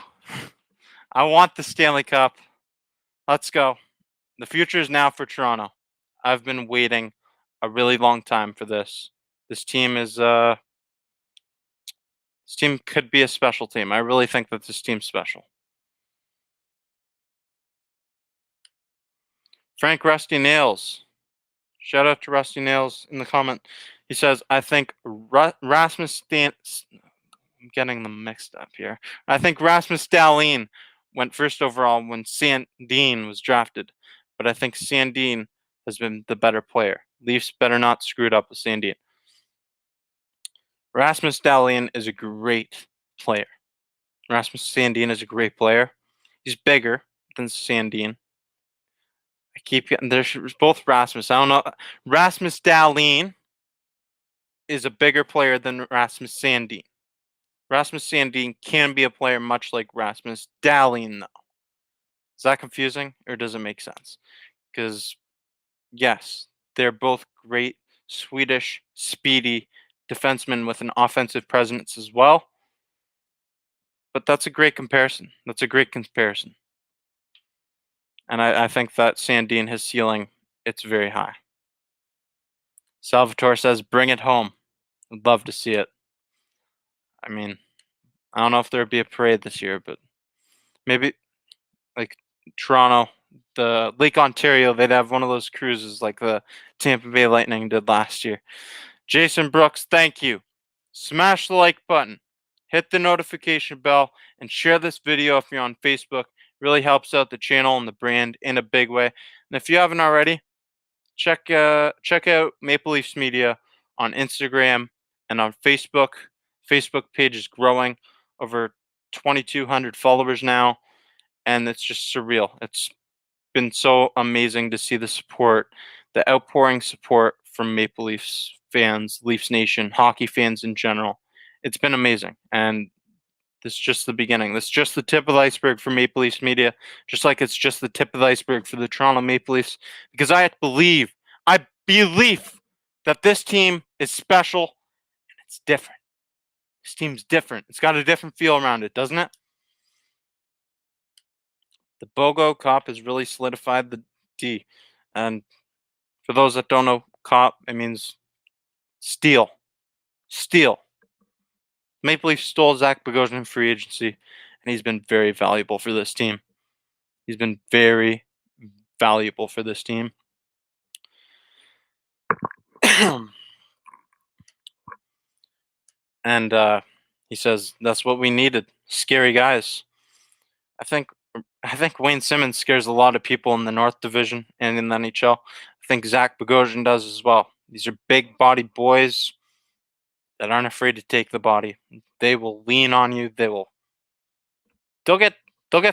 I want the Stanley Cup. Let's go. The future is now for Toronto. I've been waiting a really long time for this. This team is this team could be a special team. I really think that this team's special. Frank Rusty Nails. Shout out to Rusty Nails in the comment. He says, I think Rasmus I'm getting them mixed up here. I think Rasmus Dahlin went first overall when Sandin was drafted, but I think Sandin has been the better player. Leafs better not screw it up with Sandin. Rasmus Dahlin is a great player. Rasmus Sandin is a great player. He's bigger than Sandin. I keep getting there's both Rasmus. I don't know. Rasmus Dahlin is a bigger player than Rasmus Sandin. Rasmus Sandin can be a player much like Rasmus Dahlin, though. Is that confusing, or does it make sense? Because, yes, they're both great, Swedish, speedy defensemen with an offensive presence as well. But that's a great comparison. That's a great comparison. And I think that Sandin, his ceiling, it's very high. Salvatore says, bring it home. I'd love to see it. I mean, I don't know if there'd be a parade this year, but maybe like Toronto, the Lake Ontario, they'd have one of those cruises like the Tampa Bay Lightning did last year. Jason Brooks, thank you. Smash the like button, hit the notification bell, and share this video if you're on Facebook. Really helps out the channel and the brand in a big way. And if you haven't already, check out Maple Leafs Media on Instagram and on Facebook. Facebook page is growing, over 2,200 followers now, and it's just surreal. It's been so amazing to see the support, the outpouring support from Maple Leafs fans, Leafs Nation, hockey fans in general. It's been amazing, and this is just the beginning. This is just the tip of the iceberg for Maple Leafs Media, just like it's just the tip of the iceberg for the Toronto Maple Leafs, because I believe that this team is special, and it's different. This team's different. It's got a different feel around it, doesn't it? The BOGO Cop has really solidified the D. And for those that don't know Cop, it means steal. Steal. Maple Leafs stole Zach Bogosian in free agency, and he's been very valuable for this team. He's been very valuable for this team. And he says that's what we needed. Scary guys. I think Wayne Simmons scares a lot of people in the North Division and in the NHL. I think Zach Bogosian does as well. These are big-bodied boys that aren't afraid to take the body. They will lean on you. They'll get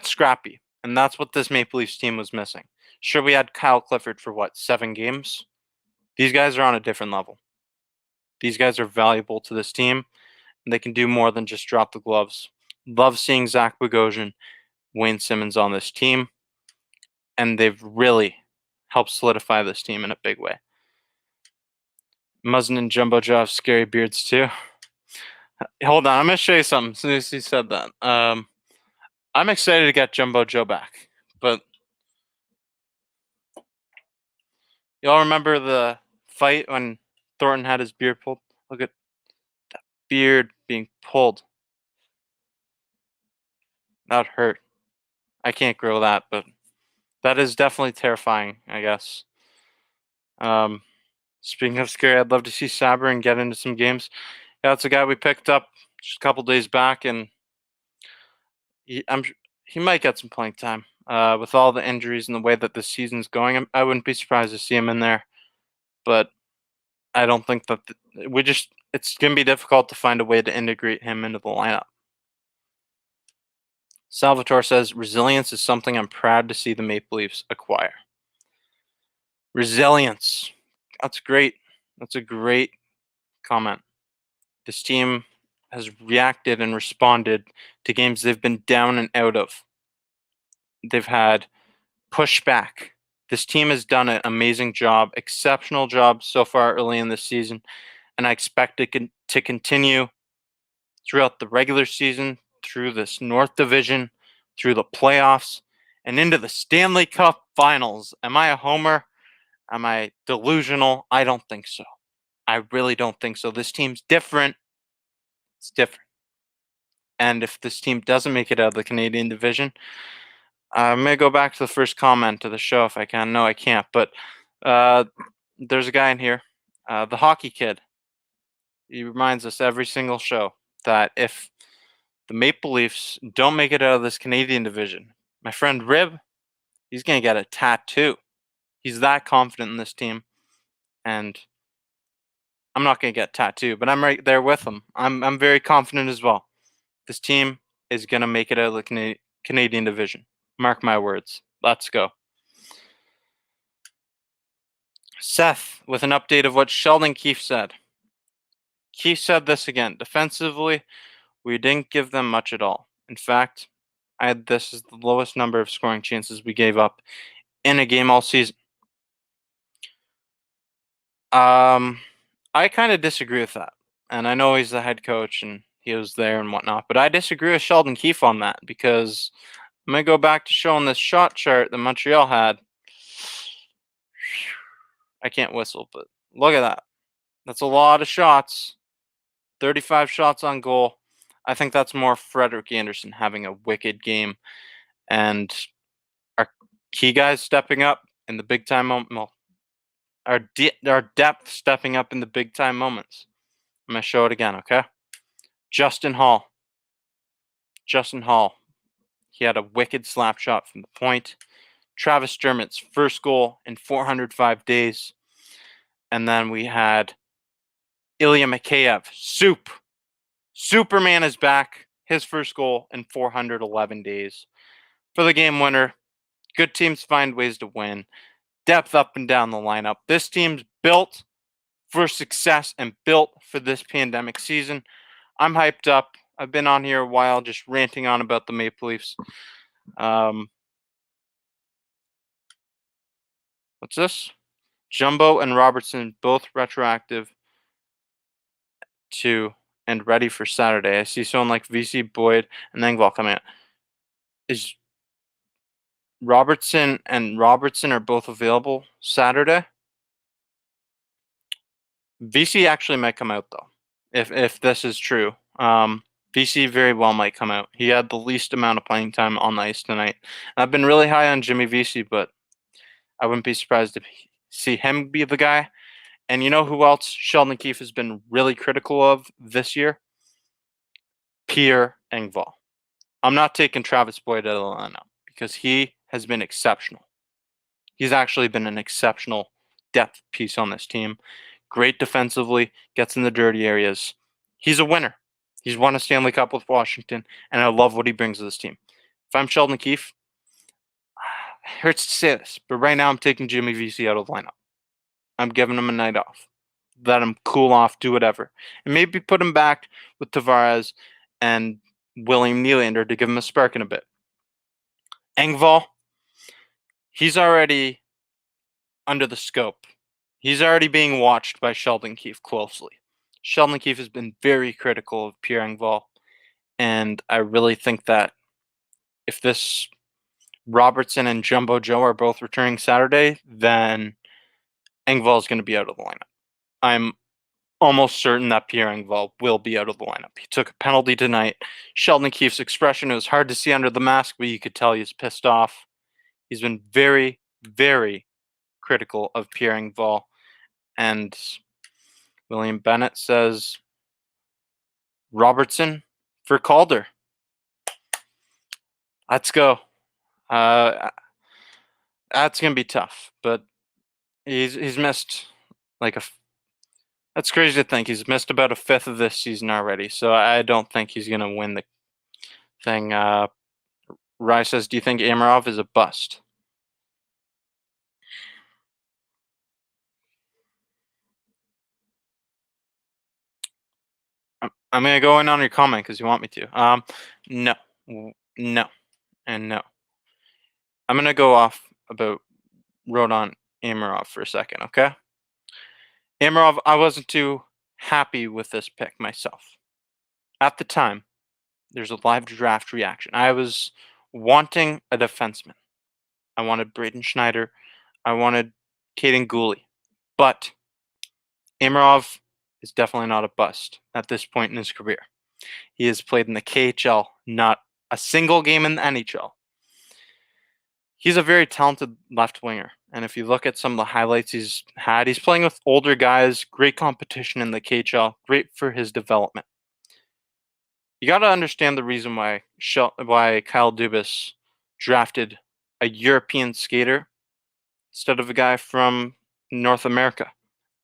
scrappy, and that's what this Maple Leafs team was missing. Sure, we had Kyle Clifford for 7 games. These guys are on a different level. These guys are valuable to this team, and they can do more than just drop the gloves. Love seeing Zach Bogosian, Wayne Simmons on this team, and they've really helped solidify this team in a big way. Muzzin and Jumbo Joe have scary beards too. Hold on, I'm going to show you something as soon as he said that. I'm excited to get Jumbo Joe back, but y'all remember the fight when Thornton had his beard pulled? Look at that beard being pulled. That hurt. I can't grow that, but that is definitely terrifying, I guess. Speaking of scary, I'd love to see Sabrin get into some games. Yeah, that's a guy we picked up just a couple days back, and he might get some playing time. With all the injuries and the way that the season's going, I wouldn't be surprised to see him in there. But I don't think that it's going to be difficult to find a way to integrate him into the lineup. Salvatore says, resilience is something I'm proud to see the Maple Leafs acquire. Resilience. That's great. That's a great comment. This team has reacted and responded to games they've been down and out of. They've had pushback. This team has done an amazing job, exceptional job so far early in this season, and I expect it to continue throughout the regular season, through this North Division, through the playoffs, and into the Stanley Cup Finals. Am I a homer? Am I delusional? I don't think so. I really don't think so. This team's different. It's different. And if this team doesn't make it out of the Canadian division, I'm going to go back to the first comment of the show if I can. No, I can't. But there's a guy in here, the hockey kid. He reminds us every single show that if the Maple Leafs don't make it out of this Canadian division, my friend Rib, he's going to get a tattoo. He's that confident in this team. And I'm not going to get tattooed, but I'm right there with him. I'm very confident as well. This team is going to make it out of the Canadian division. Mark my words. Let's go. Seth with an update of what Sheldon Keefe said. Keefe said this again. Defensively, we didn't give them much at all. In fact, this is the lowest number of scoring chances we gave up in a game all season. I kind of disagree with that. And I know he's the head coach and he was there and whatnot, but I disagree with Sheldon Keefe on that because I'm going to go back to showing this shot chart that Montreal had. I can't whistle, but look at that. That's a lot of shots. 35 shots on goal. I think that's more Frederik Andersen having a wicked game and our key guys stepping up in the big time moment. Well, our depth stepping up in the big time moments. I'm going to show it again, okay? Justin Hall. He had a wicked slap shot from the point. Travis Dermott's first goal in 405 days. And then we had Ilya Mikheyev. Superman is back. His first goal in 411 days. For the game winner, good teams find ways to win. Depth up and down the lineup. This team's built for success and built for this pandemic season. I'm hyped up. I've been on here a while just ranting on about the Maple Leafs. What's this? Jumbo and Robertson both retroactive to and ready for Saturday. I see someone like VC Boyd and Engvall coming out. Robertson and Robertson are both available Saturday. VC actually might come out though, if this is true. VC very well might come out. He had the least amount of playing time on the ice tonight. I've been really high on Jimmy VC, but I wouldn't be surprised to see him be the guy. And you know who else Sheldon Keefe has been really critical of this year? Pierre Engvall. I'm not taking Travis Boyd out of the lineup because he has been exceptional. He's actually been an exceptional depth piece on this team. Great defensively, gets in the dirty areas. He's a winner. He's won a Stanley Cup with Washington, and I love what he brings to this team. If I'm Sheldon Keefe, it hurts to say this, but right now I'm taking Jimmy VC out of the lineup. I'm giving him a night off. Let him cool off, do whatever. And maybe put him back with Tavares and William Nylander to give him a spark in a bit. Engvall, he's already under the scope. He's already being watched by Sheldon Keefe closely. Sheldon Keefe has been very critical of Pierre Engvall, and I really think that if this Robertson and Jumbo Joe are both returning Saturday, then Engvall is going to be out of the lineup. I'm almost certain that Pierre Engvall will be out of the lineup. He took a penalty tonight. Sheldon Keefe's expression, it was hard to see under the mask, but you could tell he's pissed off. He's been very, very critical of Pierre Engvall. And William Bennett says Robertson for Calder. Let's go. That's gonna be tough, but he's missed like that's crazy to think. He's missed about a fifth of this season already, so I don't think he's gonna win the thing. Rye says, "Do you think Amarov is a bust?" I'm gonna go in on your comment because you want me to. No, no, and no. I'm gonna go off about Rodon Amarov for a second, okay? Amarov, I wasn't too happy with this pick myself. At the time, there's a live draft reaction. I was wanting a defenseman. I wanted Braden Schneider. I wanted Caden Gooley. But Amarov is definitely not a bust at this point in his career. He has played in the KHL, not a single game in the NHL. He's a very talented left winger. And if you look at some of the highlights he's had, he's playing with older guys, great competition in the KHL, great for his development. You got to understand the reason why Kyle Dubas drafted a European skater instead of a guy from North America,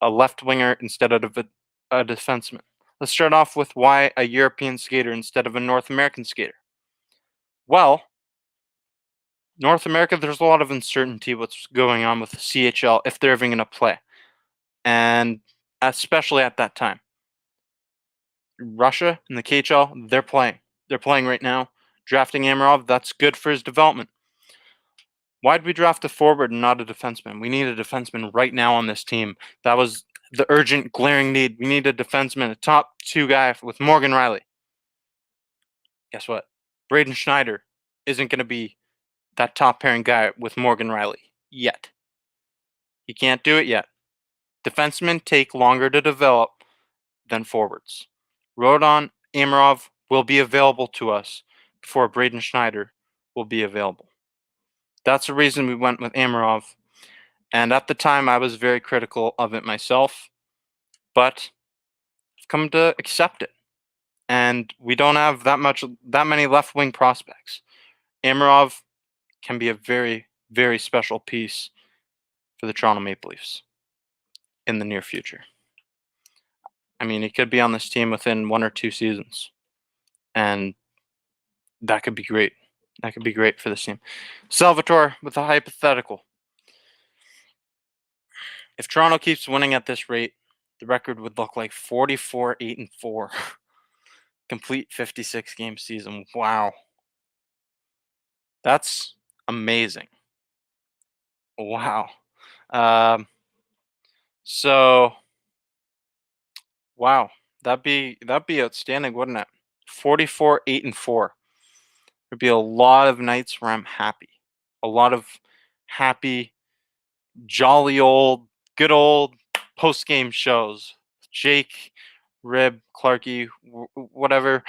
a left winger instead of a defenseman. Let's start off with why a European skater instead of a North American skater. Well, North America, there's a lot of uncertainty what's going on with the CHL if they're even going to play. And especially at that time. Russia and the KHL, they're playing. They're playing right now. Drafting Amarov, that's good for his development. Why'd we draft a forward and not a defenseman? We need a defenseman right now on this team. That was the urgent, glaring need. We need a defenseman, a top two guy with Morgan Riley. Guess what? Braden Schneider isn't going to be that top pairing guy with Morgan Riley yet. He can't do it yet. Defensemen take longer to develop than forwards. Rodon Amarov will be available to us before Braden Schneider will be available. That's the reason we went with Amarov. And at the time, I was very critical of it myself, but I've come to accept it. And we don't have that many left wing prospects. Amarov can be a very, very special piece for the Toronto Maple Leafs in the near future. I mean, he could be on this team within 1 or 2 seasons, and that could be great. That could be great for this team. Salvatore with a hypothetical. If Toronto keeps winning at this rate, the record would look like 44-8-4. Complete 56 game season. Wow. That's amazing. Wow. So wow. That'd be outstanding, wouldn't it? 44-8-4. There'd be a lot of nights where I'm happy. a lot of happy, jolly old, good old post-game shows. Jake, Rib, Clarky, whatever.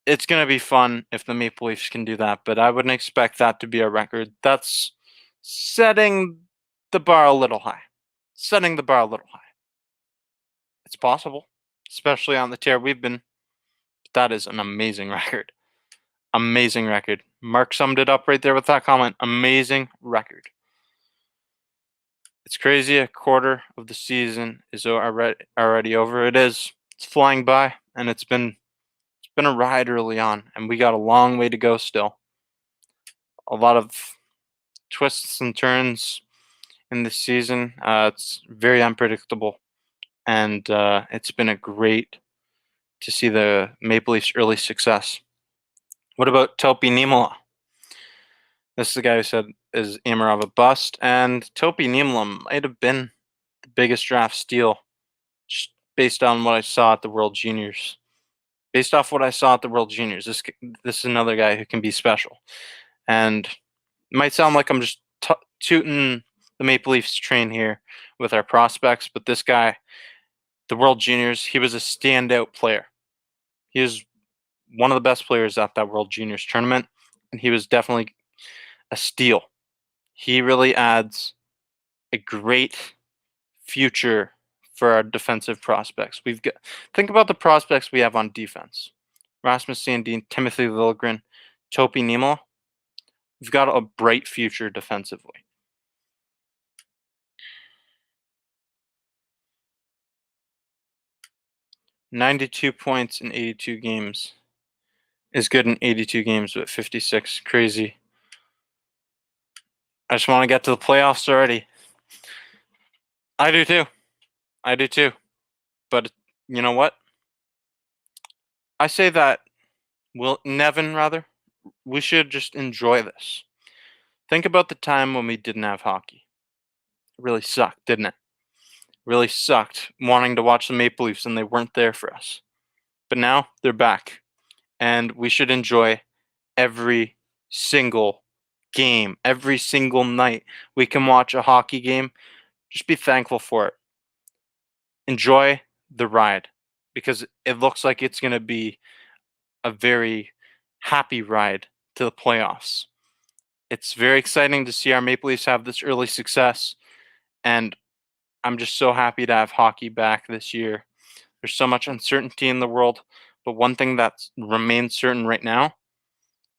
It's going to be fun if the Maple Leafs can do that, but I wouldn't expect that to be a record. That's setting the bar a little high. Setting the bar a little high. It's possible, especially on the tear we've been. That is an amazing record. Amazing record. Mark summed it up right there with that comment. Amazing record. It's crazy. A quarter of the season is already over. It is. It's flying by, and it's been a ride early on, and we got a long way to go still. A lot of twists and turns in this season. It's very unpredictable, and it's been a great to see the Maple Leafs' early success. What about Topi Niemelä? This is the guy who said, is Amarov a bust? And Topi Niemelä might have been the biggest draft steal just based on what I saw at the World Juniors. Based off what I saw at the World Juniors, this is another guy who can be special. And it might sound like I'm just tooting the Maple Leafs train here with our prospects, but this guy, the World Juniors, he was a standout player. He was one of the best players at that World Juniors tournament, and he was definitely a steal. He really adds a great future for our defensive prospects. Think about the prospects we have on defense. Rasmus Sandin, Timothy Liljegren, Topi Niemelä. We've got a bright future defensively. $92 points in 82 games is good in 82 games, but 56, crazy. I just want to get to the playoffs already. I do too. But you know what? I say that, Nevin, rather, we should just enjoy this. Think about the time when we didn't have hockey. It really sucked, didn't it? Really sucked wanting to watch the Maple Leafs and they weren't there for us. But now they're back. And we should enjoy every single game, every single night we can watch a hockey game. Just be thankful for it. Enjoy the ride because it looks like it's going to be a very happy ride to the playoffs. It's very exciting to see our Maple Leafs have this early success, and I'm just so happy to have hockey back this year. There's so much uncertainty in the world, but one thing that remains certain right now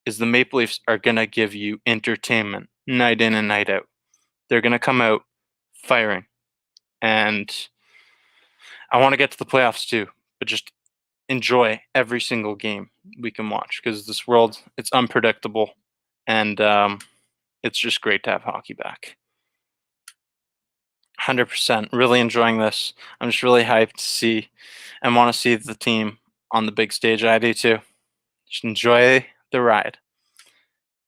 is the Maple Leafs are going to give you entertainment night in and night out. They're going to come out firing, and I want to get to the playoffs too, but just enjoy every single game we can watch because this world, it's unpredictable, and it's just great to have hockey back. 100%. Really enjoying this. I'm just really hyped to see and want to see the team on the big stage. I do too. Just enjoy the ride.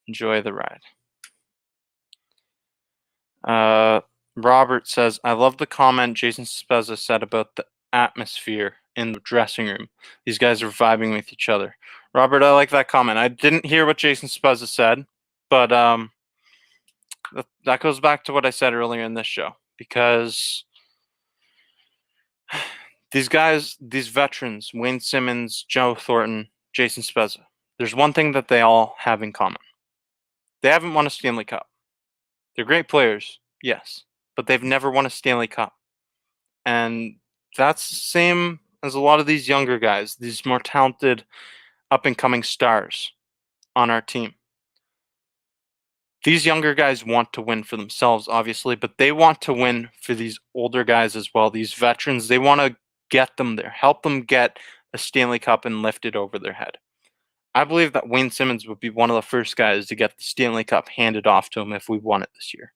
Enjoy the ride. Robert says, I love the comment Jason Spezza said about the atmosphere in the dressing room. These guys are vibing with each other. Robert, I like that comment. I didn't hear what Jason Spezza said, but that goes back to what I said earlier in this show, because these guys, these veterans, Wayne Simmons, Joe Thornton, Jason Spezza, there's one thing that they all have in common. They haven't won a Stanley Cup. They're great players, yes, but they've never won a Stanley Cup. And that's the same as a lot of these younger guys, these more talented up-and-coming stars on our team. These younger guys want to win for themselves, obviously, but they want to win for these older guys as well, these veterans. They want to get them there, help them get a Stanley Cup and lift it over their head. I believe that Wayne Simmons would be one of the first guys to get the Stanley Cup handed off to him if we won it this year.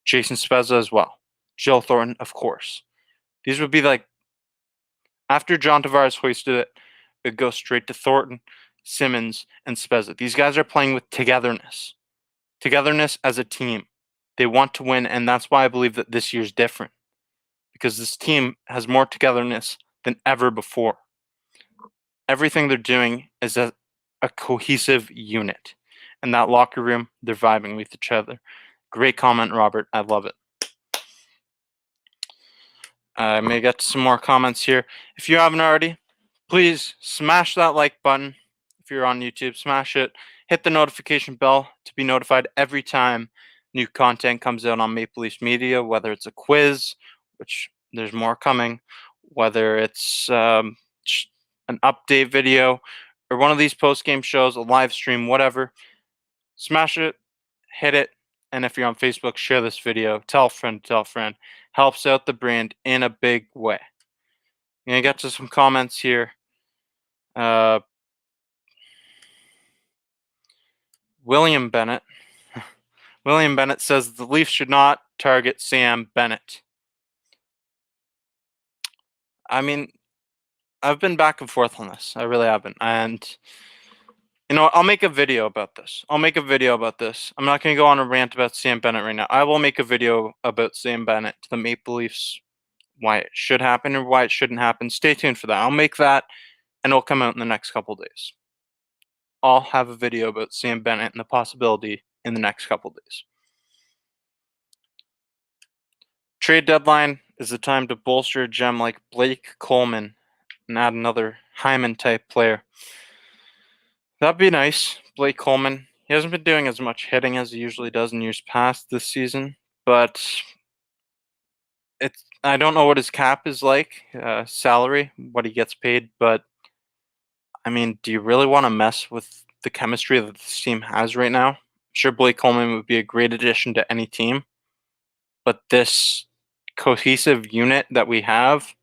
Jason Spezza as well. Joe Thornton, of course. These would be like, after John Tavares hoisted it, it'd go straight to Thornton, Simmons, and Spezza. These guys are playing with togetherness. Togetherness as a team. They want to win, and that's why I believe that this year's different. Because this team has more togetherness than ever before. Everything they're doing is a cohesive unit. in that locker room. They're vibing with each other. Great comment, Robert. I love it. I may get to some more comments here. If you haven't already, please smash that like button. If you're on YouTube, smash it. Hit the notification bell to be notified every time new content comes out on Maple Leafs Media, whether it's a quiz, which there's more coming, whether it's an update video, or one of these post-game shows, a live stream, whatever. Smash it, hit it, and if you're on Facebook, share this video. Tell a friend, tell a friend. Helps out the brand in a big way. I'm gonna get to some comments here. William Bennett. William Bennett says the Leafs should not target Sam Bennett. I mean, I've been back and forth on this. I really have been. And, you know, I'll make a video about this. I'm not going to go on a rant about Sam Bennett right now. I will make a video about Sam Bennett to the Maple Leafs, why it should happen or why it shouldn't happen. Stay tuned for that. I'll make that, and it'll come out in the next couple days. I'll have a video about Sam Bennett and the possibility in the next couple days. Trade deadline is the time to bolster a gem like Blake Coleman and add another Hyman-type player. That'd be nice. Blake Coleman. He hasn't been doing as much hitting as he usually does in years past this season, but I don't know what his cap is like, salary, what he gets paid, but I mean, do you really want to mess with the chemistry that this team has right now? I'm sure Blake Coleman would be a great addition to any team, but this cohesive unit that we have,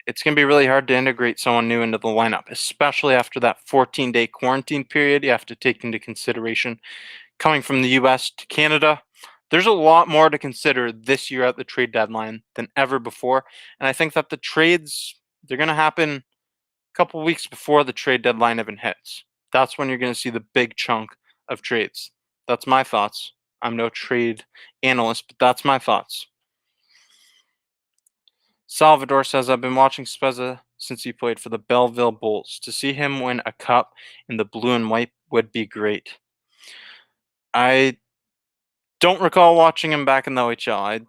it's going to be really hard to integrate someone new into the lineup, especially after that 14-day quarantine period you have to take into consideration. Coming from the US to Canada, there's a lot more to consider this year at the trade deadline than ever before. And I think that the trades, they're going to happen a couple weeks before the trade deadline even hits. That's when you're going to see the big chunk of trades. That's my thoughts. I'm no trade analyst, but that's my thoughts. Salvador says, I've been watching Spezza since he played for the Belleville Bulls. To see him win a cup in the blue and white would be great. I don't recall watching him back in the OHL.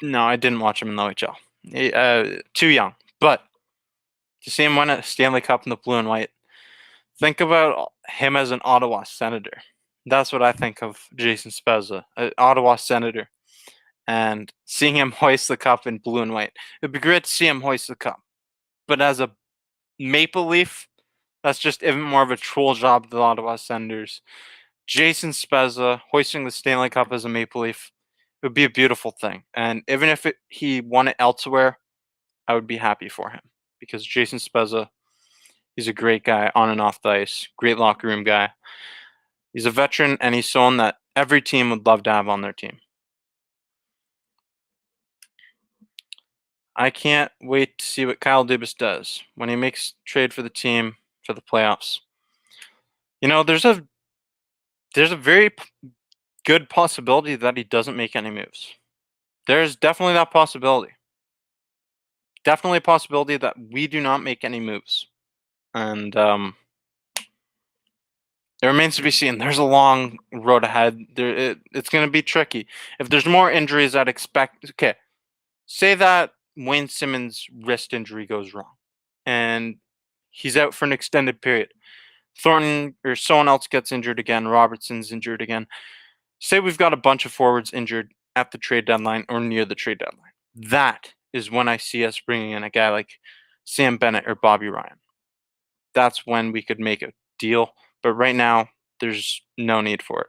I didn't watch him in the OHL. Too young. But to see him win a Stanley Cup in the blue and white, think about him as an Ottawa Senator. That's what I think of Jason Spezza, an Ottawa Senator. And seeing him hoist the cup in blue and white. It'd be great to see him hoist the cup. But as a Maple Leaf, that's just even more of a troll job to the Ottawa Senators. Jason Spezza hoisting the Stanley Cup as a Maple Leaf, it would be a beautiful thing. And even if he won it elsewhere, I would be happy for him. Because Jason Spezza, he's a great guy on and off the ice. Great locker room guy. He's a veteran, and he's someone that every team would love to have on their team. I can't wait to see what Kyle Dubas does when he makes trade for the team for the playoffs. You know, there's a very good possibility that he doesn't make any moves. There's definitely that possibility. Definitely a possibility that we do not make any moves. And it remains to be seen. There's a long road ahead. It's going to be tricky. If there's more injuries, I'd expect... Okay, say that Wayne Simmons' wrist injury goes wrong and he's out for an extended period. Thornton or someone else gets injured again. Robertson's injured again. Say we've got a bunch of forwards injured at the trade deadline or near the trade deadline. That is when I see us bringing in a guy like Sam Bennett or Bobby Ryan. That's when we could make a deal. But right now, there's no need for it.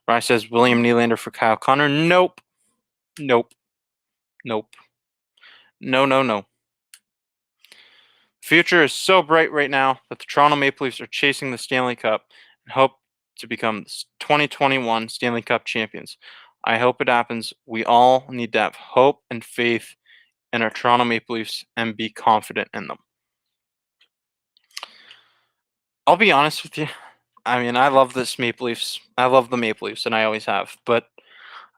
Rice says William Nylander for Kyle Connor. Nope. No. Future is so bright right now that the Toronto Maple Leafs are chasing the Stanley Cup and hope to become 2021 Stanley Cup champions. I hope it happens. We all need to have hope and faith in our Toronto Maple Leafs and be confident in them. I'll be honest with you. I mean, I love this Maple Leafs. I love the Maple Leafs, and I always have. But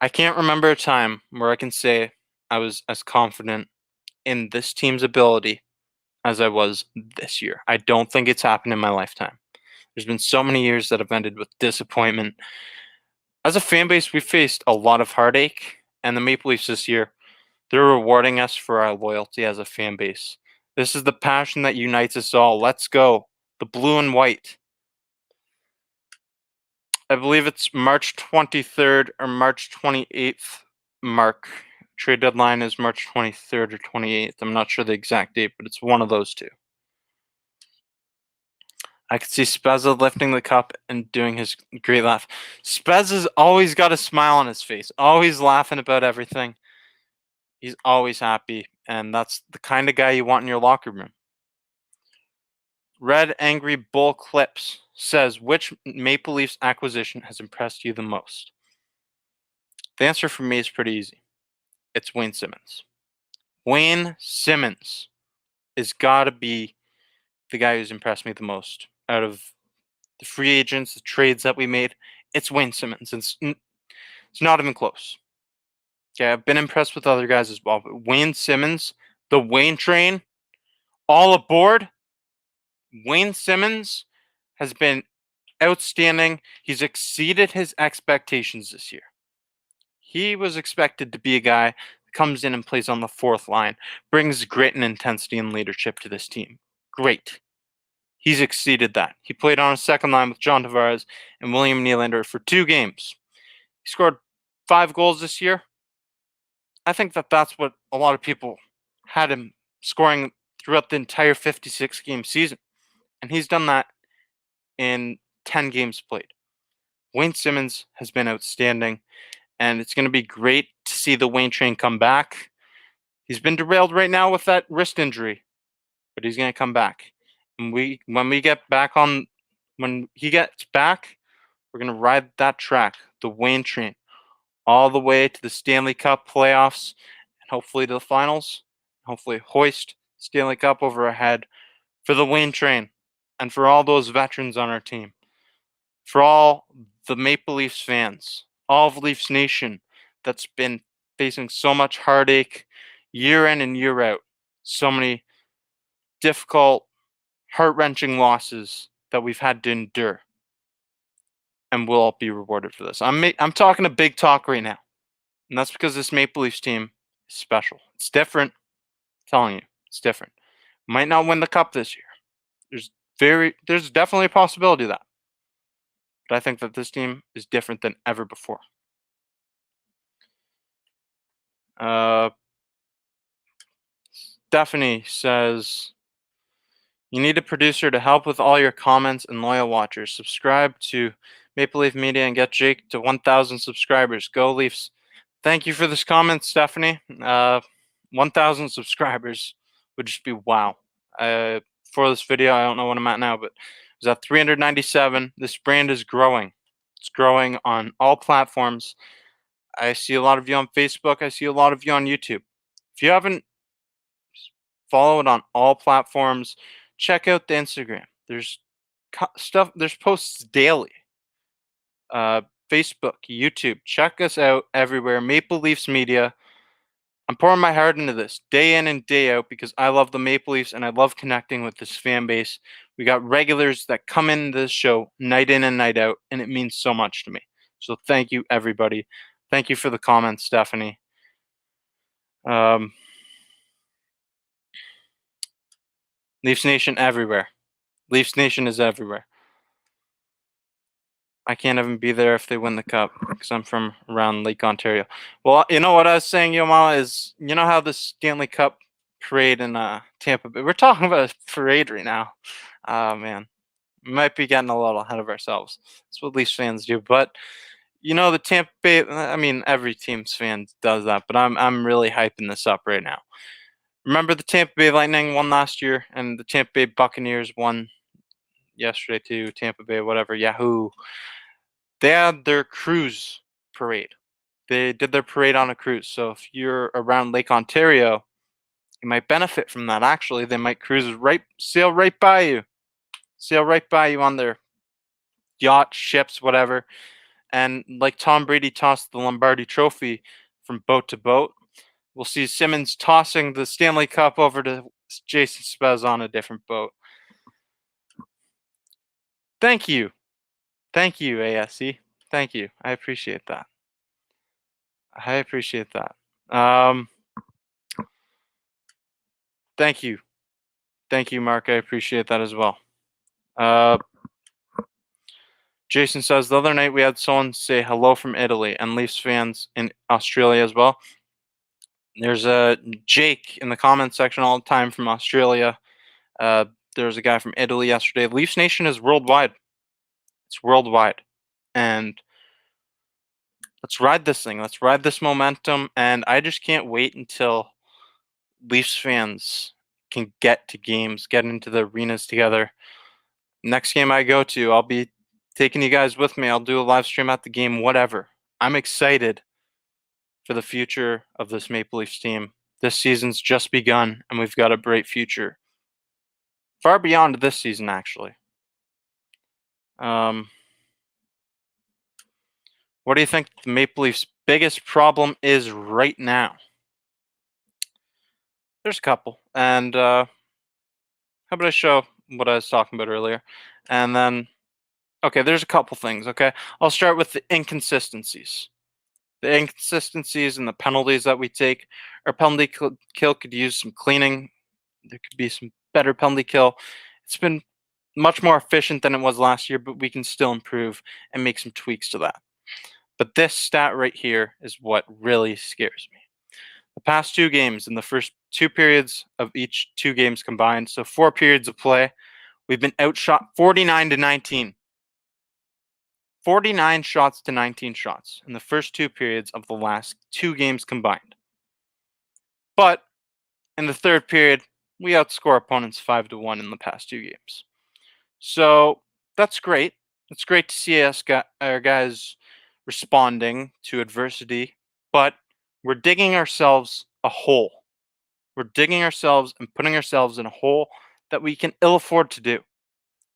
I can't remember a time where I can say I was as confident in this team's ability as I was this year. I don't think it's happened in my lifetime. There's been so many years that have ended with disappointment. As a fan base, we faced a lot of heartache, and the Maple Leafs this year, they're rewarding us for our loyalty as a fan base. This is the passion that unites us all. Let's go. The blue and white. I believe it's March 23rd or March 28th mark. Trade deadline is March 23rd or 28th. I'm not sure the exact date, but it's one of those two. I could see Spezza lifting the cup and doing his great laugh. Spezza's always got a smile on his face, always laughing about everything. He's always happy, and that's the kind of guy you want in your locker room. Red Angry Bull Clips says, which Maple Leafs acquisition has impressed you the most? The answer for me is pretty easy. It's Wayne Simmons. Wayne Simmons has got to be the guy who's impressed me the most out of the free agents, the trades that we made. It's Wayne Simmons. It's not even close. Okay, I've been impressed with other guys as well, but Wayne Simmons, the Wayne train, all aboard. Wayne Simmons has been outstanding. He's exceeded his expectations this year. He was expected to be a guy that comes in and plays on the fourth line, brings grit and intensity and leadership to this team. Great. He's exceeded that. He played on a second line with John Tavares and William Nylander for 2 games. He scored 5 goals this year. I think that that's what a lot of people had him scoring throughout the entire 56-game season. And he's done that in 10 games played. Wayne Simmons has been outstanding, and it's going to be great to see the Wayne train come back. He's been derailed right now with that wrist injury, but he's going to come back. And when he gets back, we're going to ride that track, the Wayne train, all the way to the Stanley Cup playoffs and hopefully to the finals. Hopefully hoist Stanley Cup over our head for the Wayne train and for all those veterans on our team. For all the Maple Leafs fans, all of Leafs Nation that's been facing so much heartache year in and year out, so many difficult, heart-wrenching losses that we've had to endure, and we'll all be rewarded for this. I'm talking a big talk right now, and that's because this Maple Leafs team is special. It's different. I'm telling you, it's different. Might not win the cup this year. There's definitely a possibility of that. But I think that this team is different than ever before. Stephanie says, you need a producer to help with all your comments and loyal watchers. Subscribe to Maple Leaf Media and get Jake to 1,000 subscribers. Go Leafs. Thank you for this comment, Stephanie. 1,000 subscribers would just be wow. For this video, I don't know what I'm at now, but it was at 397. This brand is growing. It's growing on all platforms. I see a lot of you on Facebook. I see a lot of you on YouTube. If you haven't followed on all platforms, check out the Instagram. There's stuff. There's posts daily. Facebook, YouTube. Check us out everywhere. Maple Leafs Media. I'm pouring my heart into this day in and day out because I love the Maple Leafs and I love connecting with this fan base. We got regulars that come into this show night in and night out, and it means so much to me. So thank you, everybody. Thank you for the comments, Stephanie. Leafs Nation everywhere. Leafs Nation is everywhere. I can't even be there if they win the cup because I'm from around Lake Ontario. Well, you know what I was saying, Yo Mama, is you know how the Stanley Cup parade in Tampa Bay. We're talking about a parade right now. Man, we might be getting a little ahead of ourselves. That's what Leafs fans do. But you know, the Tampa Bay. I mean, every team's fan does that. But I'm really hyping this up right now. Remember the Tampa Bay Lightning won last year, and the Tampa Bay Buccaneers won yesterday too. Tampa Bay, whatever. Yahoo. They had their cruise parade. They did their parade on a cruise. So if you're around Lake Ontario, you might benefit from that. Actually, they might sail right by you on their yacht, ships, whatever. And like Tom Brady tossed the Lombardi Trophy from boat to boat, we'll see Simmons tossing the Stanley Cup over to Jason Spez on a different boat. Thank you. Thank you, ASC. Thank you. I appreciate that. I appreciate that. Thank you. Thank you, Mark. I appreciate that as well. Jason says the other night we had someone say hello from Italy and Leafs fans in Australia as well. There's a Jake in the comment section all the time from Australia. There was a guy from Italy yesterday. Leafs Nation is worldwide. It's worldwide. And let's ride this thing. Let's ride this momentum. And I just can't wait until Leafs fans can get to games, get into the arenas together. Next game I go to, I'll be taking you guys with me. I'll do a live stream at the game, whatever. I'm excited for the future of this Maple Leafs team. This season's just begun, and we've got a bright future. Far beyond this season, actually. What do you think the Maple Leafs' biggest problem is right now? There's a couple. And how about I show what I was talking about earlier? And then, okay, there's a couple things, okay? I'll start with the inconsistencies. The inconsistencies and the penalties that we take. Our penalty kill could use some cleaning. There could be some better penalty kill. It's been much more efficient than it was last year, but we can still improve and make some tweaks to that. But this stat right here is what really scares me. The past two games, in the first two periods of each two games combined, so 4 periods of play, we've been outshot 49-19. 49 shots to 19 shots in the first two periods of the last two games combined. But in the third period, we outscore opponents 5-1 in the past two games. So that's great. It's great to see our guys responding to adversity, but we're digging ourselves a hole. We're digging ourselves and putting ourselves in a hole that we can ill afford to do.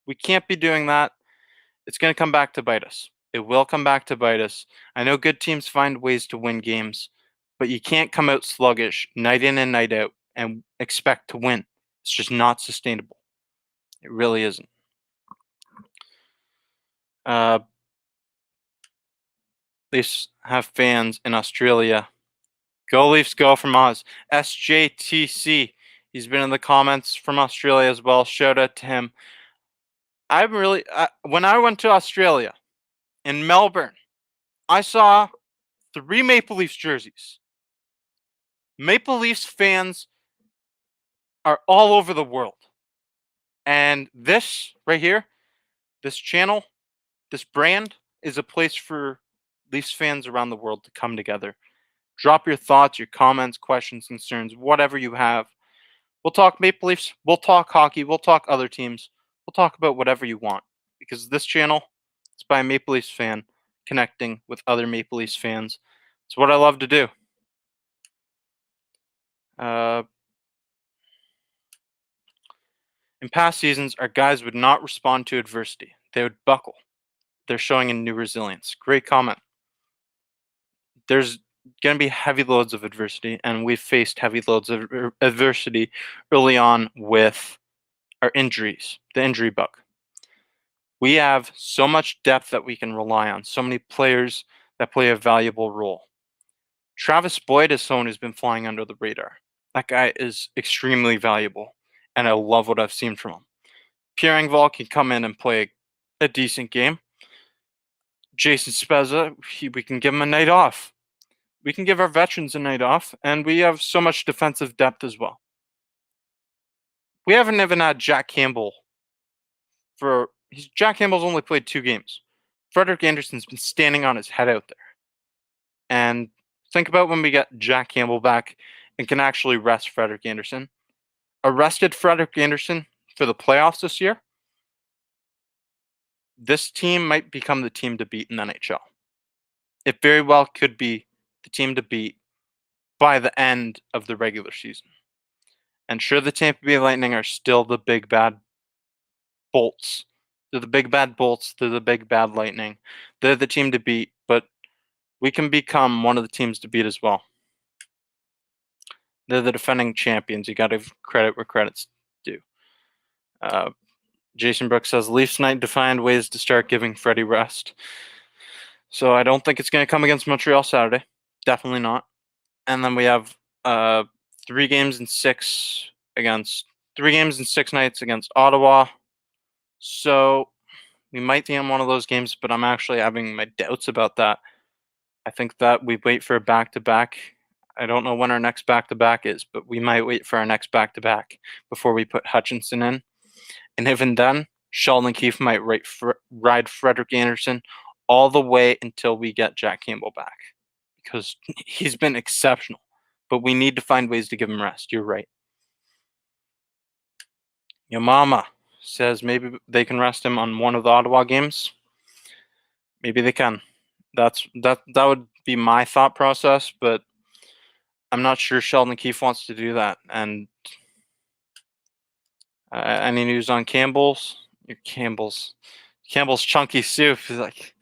We can't be doing that. It's going to come back to bite us. It will come back to bite us. I know good teams find ways to win games, but you can't come out sluggish night in and night out and expect to win. It's just not sustainable. It really isn't. Leafs have fans in Australia. Go Leafs, go from Oz. SJTC. He's been in the comments from Australia as well. Shout out to him. When I went to Australia in Melbourne, I saw 3 Maple Leafs jerseys. Maple Leafs fans are all over the world. And this right here, this channel, this brand is a place for Leafs fans around the world to come together. Drop your thoughts, your comments, questions, concerns, whatever you have. We'll talk Maple Leafs, we'll talk hockey, we'll talk other teams. We'll talk about whatever you want. Because this channel, it's by a Maple Leafs fan connecting with other Maple Leafs fans. It's what I love to do. In past seasons, our guys would not respond to adversity. They would buckle. They're showing a new resilience. Great comment. There's going to be heavy loads of adversity, and we've faced heavy loads of adversity early on with our injuries, the injury bug. We have so much depth that we can rely on, so many players that play a valuable role. Travis Boyd is someone who's been flying under the radar. That guy is extremely valuable, and I love what I've seen from him. Pierre Engvall can come in and play a decent game. Jason Spezza, we can give him a night off. We can give our veterans a night off, and we have so much defensive depth as well. We haven't even had Jack Campbell Jack Campbell's only played 2 games. Frederik Andersen's been standing on his head out there. And think about when we get Jack Campbell back and can actually rest Frederik Andersen. A rested Frederik Andersen for the playoffs this year, this team might become the team to beat in the NHL. It very well could be the team to beat by the end of the regular season. And sure, the Tampa Bay Lightning are still the big bad Bolts. They're the big bad Bolts. They're the big bad Lightning. They're the team to beat, but we can become one of the teams to beat as well. They're the defending champions. You got to give credit where credit's due. Jason Brooks says Leafs night to find ways to start giving Freddie rest. So I don't think it's going to come against Montreal Saturday. Definitely not. And then we have 3 games in 6 against 3 games in 6 nights against Ottawa. So we might be in one of those games, but I'm actually having my doubts about that. I think that we wait for a back-to-back. I don't know when our next back-to-back is, but we might wait for our next back-to-back before we put Hutchinson in. And even then, Sheldon Keefe might ride Frederik Andersen all the way until we get Jack Campbell back, because he's been exceptional. But we need to find ways to give him rest. You're right. Your mama says maybe they can rest him on one of the Ottawa games. Maybe they can. That would be my thought process, but I'm not sure Sheldon Keefe wants to do that. And any news on Campbell's? Campbell's chunky soup is like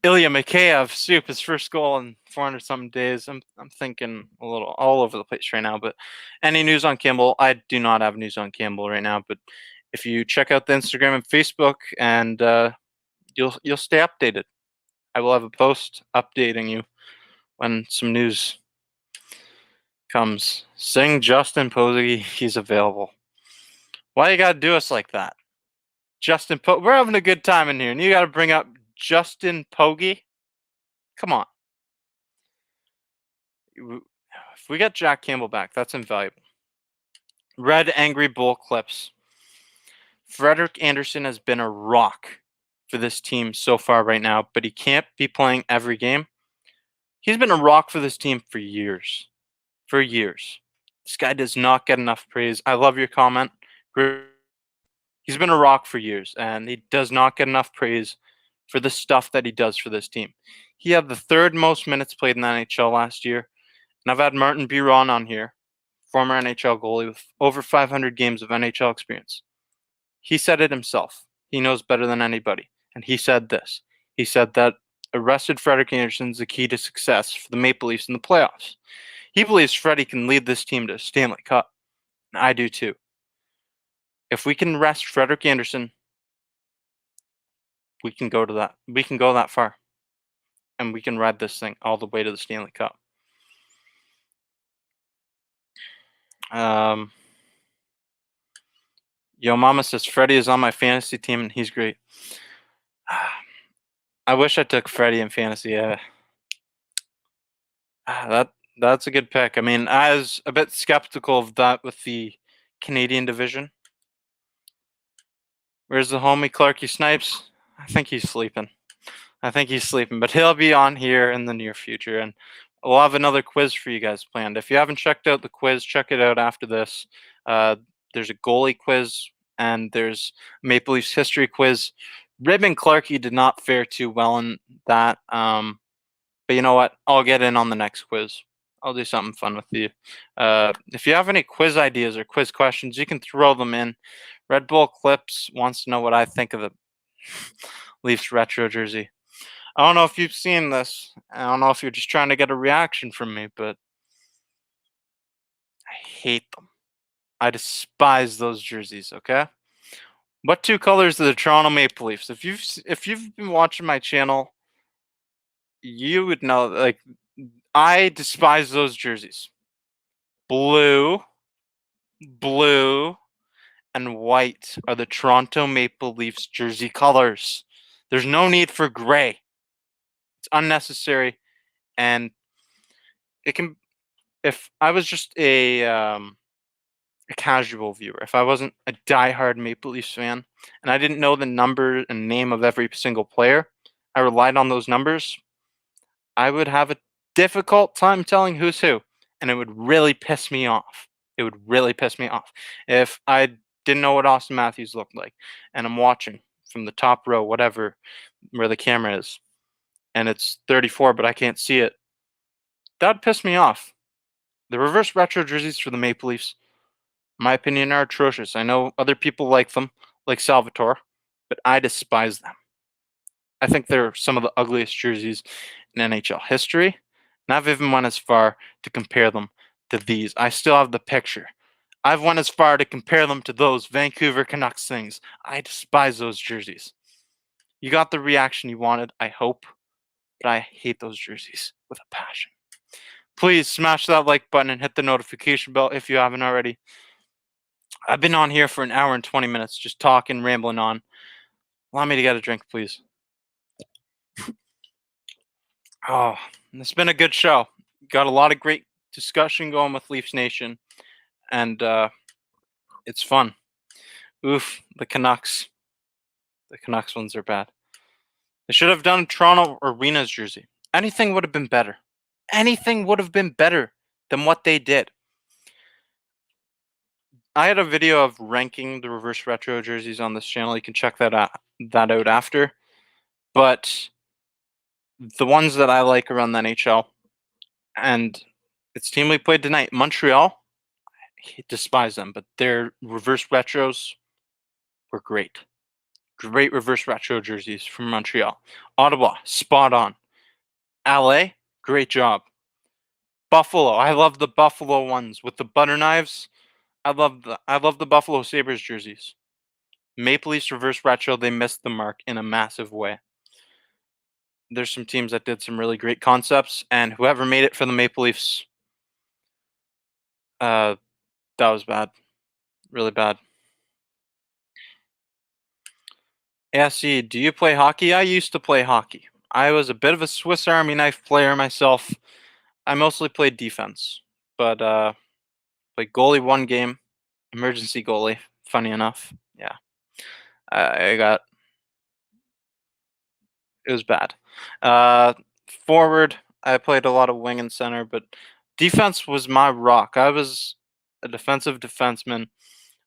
Ilya Mikheyev soup. His first goal in 400-something days. I'm thinking a little all over the place right now. But any news on Campbell? I do not have news on Campbell right now. But if you check out the Instagram and Facebook, and you'll stay updated. I will have a post updating you when some news comes. Sing Justin Posey, he's available. Why you gotta do us like that? We're having a good time in here, and you gotta bring up Justin Pogge? Come on. If we get Jack Campbell back, that's invaluable. Red Angry Bull clips. Frederik Andersen has been a rock for this team so far right now, but he can't be playing every game. He's been a rock for this team for years. For years. This guy does not get enough praise. I love your comment. He's been a rock for years, and he does not get enough praise for the stuff that he does for this team. He had the 3rd most minutes played in the NHL last year, and I've had Martin Biron on here, former NHL goalie with over 500 games of NHL experience. He said it himself. He knows better than anybody, and he said this. He said that arrested Frederik Andersen is the key to success for the Maple Leafs in the playoffs. He believes Freddie can lead this team to a Stanley Cup, and I do too. If we can rest Frederik Andersen, we can go to that. We can go that far, and we can ride this thing all the way to the Stanley Cup. Yo Mama says Freddie is on my fantasy team and he's great. I wish I took Freddie in fantasy. That's a good pick. I mean, I was a bit skeptical of that with the Canadian division. Where's the homie Clarky Snipes? I think he's sleeping. But he'll be on here in the near future, and we'll have another quiz for you guys planned. If you haven't checked out the quiz, check it out after this. There's a goalie quiz, and there's Maple Leafs history quiz. Rib and Clarky did not fare too well in that, but you know what? I'll get in on the next quiz. I'll do something fun with you. If you have any quiz ideas or quiz questions, you can throw them in. Red Bull Clips wants to know what I think of the Leafs retro jersey. I don't know if you've seen this. I don't know if you're just trying to get a reaction from me, but I hate them. I despise those jerseys, okay? What 2 colors are the Toronto Maple Leafs? If you've been watching my channel, you would know, like, I despise those jerseys. Blue, and white are the Toronto Maple Leafs jersey colors. There's no need for gray. It's unnecessary, and it can. If I was just a casual viewer, if I wasn't a diehard Maple Leafs fan, and I didn't know the number and name of every single player, I relied on those numbers, I would have a difficult time telling who's who, and it would really piss me off. If I didn't know what Austin Matthews looked like, and I'm watching from the top row, whatever, where the camera is, and it's 34, but I can't see it. That'd piss me off. The reverse retro jerseys for the Maple Leafs, in my opinion, are atrocious. I know other people like them, like Salvatore, but I despise them. I think they're some of the ugliest jerseys in NHL history, and I've even went as far to compare them to these. I still have the picture I've went as far to compare them to those Vancouver Canucks things. I despise those jerseys. You got the reaction you wanted, I hope, but I hate those jerseys with a passion. Please smash that like button and hit the notification bell if you haven't already. I've been on here for an hour and 20 minutes just talking, rambling on. Allow me to get a drink, please. Oh, it's been a good show. Got a lot of great discussion going with Leafs Nation, and it's fun. Oof, the Canucks. The Canucks ones are bad. They should have done Toronto Arena's jersey. Anything would have been better. Anything would have been better than what they did. I had a video of ranking the reverse retro jerseys on this channel. You can check that out after. But the ones that I like around the NHL, and it's team we played tonight, Montreal. I despise them, but their reverse retros were great. Great reverse retro jerseys from Montreal. Ottawa, spot on. LA, great job. Buffalo, I love the Buffalo ones with the butter knives. I love the Buffalo Sabres jerseys. Maple Leafs reverse retro, they missed the mark in a massive way. There's some teams that did some really great concepts, and whoever made it for the Maple Leafs, that was bad. Really bad. ASC, do you play hockey? I used to play hockey. I was a bit of a Swiss Army knife player myself. I mostly played defense, but played goalie one game, emergency goalie. Funny enough, yeah, I got it was bad. Forward, I played a lot of wing and center, but defense was my rock. I was a defensive defenseman.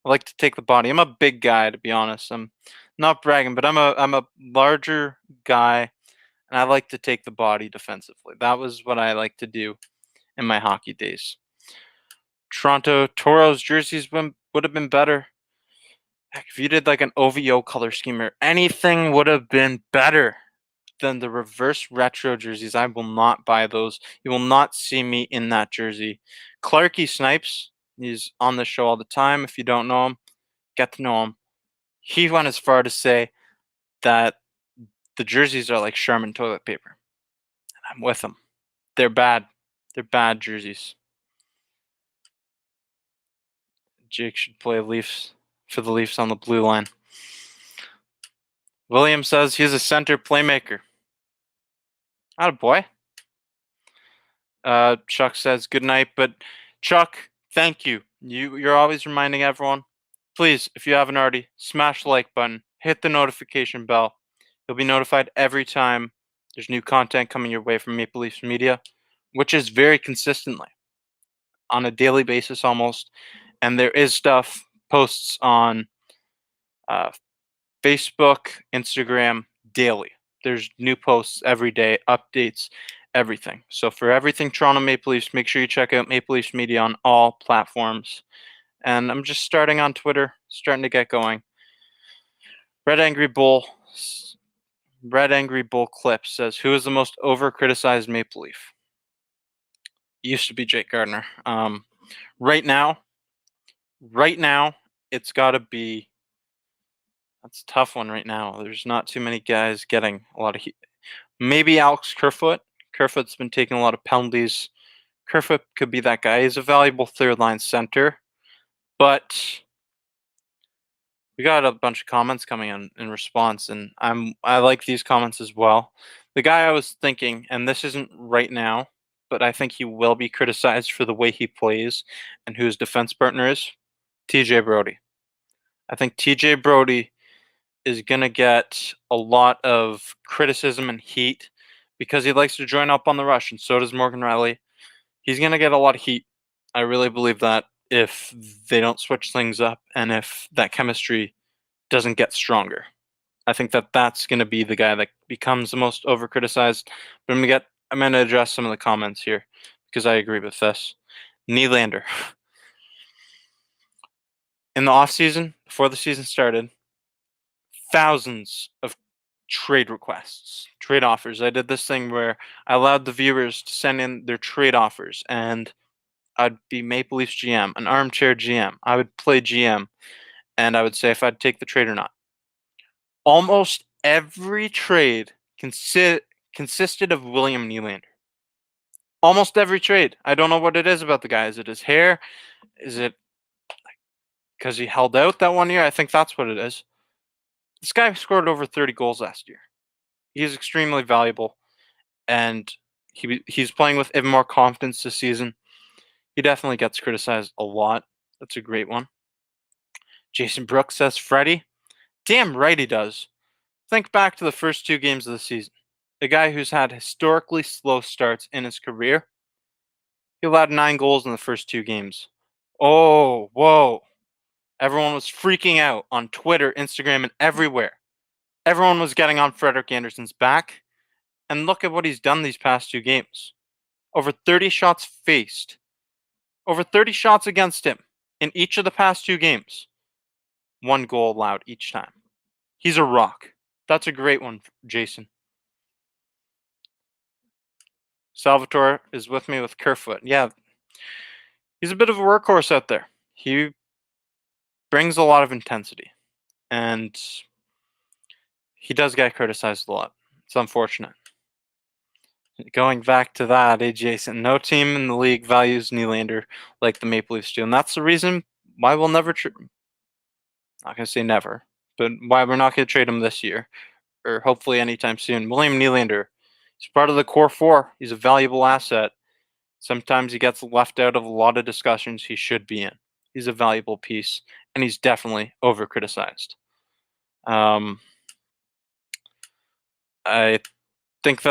I like to take the body. I'm a big guy, to be honest. I'm not bragging, but I'm a larger guy, and I like to take the body defensively. That was what I like to do in my hockey days. Toronto Toros jerseys would have been better. Heck, if you did like an OVO color scheme or anything would have been better than the reverse retro jerseys. I will not buy those. You will not see me in that jersey. Clarky Snipes, he's on the show all the time. If you don't know him, get to know him. He went as far to say that the jerseys are like Charmin toilet paper. And I'm with him. They're bad. They're bad jerseys. Jake should play Leafs for the Leafs on the blue line. William says he's a center playmaker. Attaboy. Chuck says good night, but Chuck, thank you. You're always reminding everyone. Please, if you haven't already, smash the like button, hit the notification bell. You'll be notified every time there's new content coming your way from Maple Leafs Media, which is very consistently on a daily basis almost. And there is stuff, posts on Facebook, Instagram daily. There's new posts every day, updates, everything. So for everything Toronto Maple Leafs, make sure you check out Maple Leafs Media on all platforms. And I'm just starting on Twitter, starting to get going. Red Angry Bull Clip says, who is the most over-criticized Maple Leaf? Used to be Jake Gardiner. Right now, it's got to be. That's a tough one right now. There's not too many guys getting a lot of heat. Maybe Alex Kerfoot. Kerfoot's been taking a lot of penalties. Kerfoot could be that guy. He's a valuable third-line center, but we got a bunch of comments coming in response, and I like these comments as well. The guy I was thinking, and this isn't right now, but I think he will be criticized for the way he plays and who his defense partner is, TJ Brody. I think TJ Brody is going to get a lot of criticism and heat because he likes to join up on the rush, and so does Morgan Riley. He's going to get a lot of heat. I really believe that if they don't switch things up and if that chemistry doesn't get stronger. I think that that's going to be the guy that becomes the most over-criticized. But I'm going to address some of the comments here because I agree with this. Nylander. In the offseason, before the season started, thousands of trade requests, trade offers. I did this thing where I allowed the viewers to send in their trade offers, and I'd be Maple Leafs GM, an armchair GM. I would play GM, and I would say if I'd take the trade or not. Almost every trade consisted of William Nylander. Almost every trade. I don't know what it is about the guy. Is it his hair? Is it because he held out that one year? I think that's what it is. This guy scored over 30 goals last year. He's extremely valuable, and he's playing with even more confidence this season. He definitely gets criticized a lot. That's a great one. Jason Brooks says Freddie. Damn right he does. Think back to the first 2 games of the season. A guy who's had historically slow starts in his career. He allowed 9 goals in the first 2 games. Oh, whoa. Everyone was freaking out on Twitter, Instagram, and everywhere. Everyone was getting on Frederik Andersen's back. And look at what he's done these past 2 games. Over 30 shots faced. Over 30 shots against him in each of the past 2 games. 1 goal allowed each time. He's a rock. That's a great one, Jason. Salvatore is with me with Kerfoot. Yeah, he's a bit of a workhorse out there. He brings a lot of intensity, and he does get criticized a lot. It's unfortunate. Going back to that, Jason, no team in the league values Nylander like the Maple Leafs do, and that's the reason why we'll never not going to say never, but why we're not going to trade him this year, or hopefully anytime soon. William Nylander, he's part of the core 4. He's a valuable asset. Sometimes he gets left out of a lot of discussions he should be in. He's a valuable piece, and he's definitely over-criticized. I think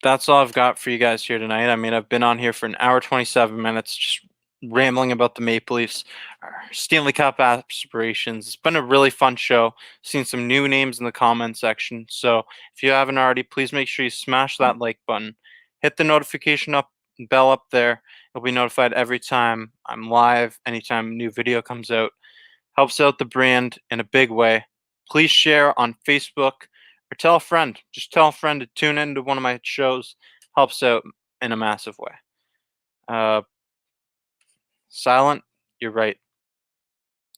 that's all I've got for you guys here tonight. I mean, I've been on here for an hour 27 minutes, just rambling about the Maple Leafs, Stanley Cup aspirations. It's been a really fun show. Seen some new names in the comment section. So if you haven't already, please make sure you smash that like button. Hit the notification bell up there. You'll be notified every time I'm live, anytime a new video comes out. Helps out the brand in a big way. Please share on Facebook or tell a friend. Just tell a friend to tune into one of my shows. Helps out in a massive way. Silent, you're right.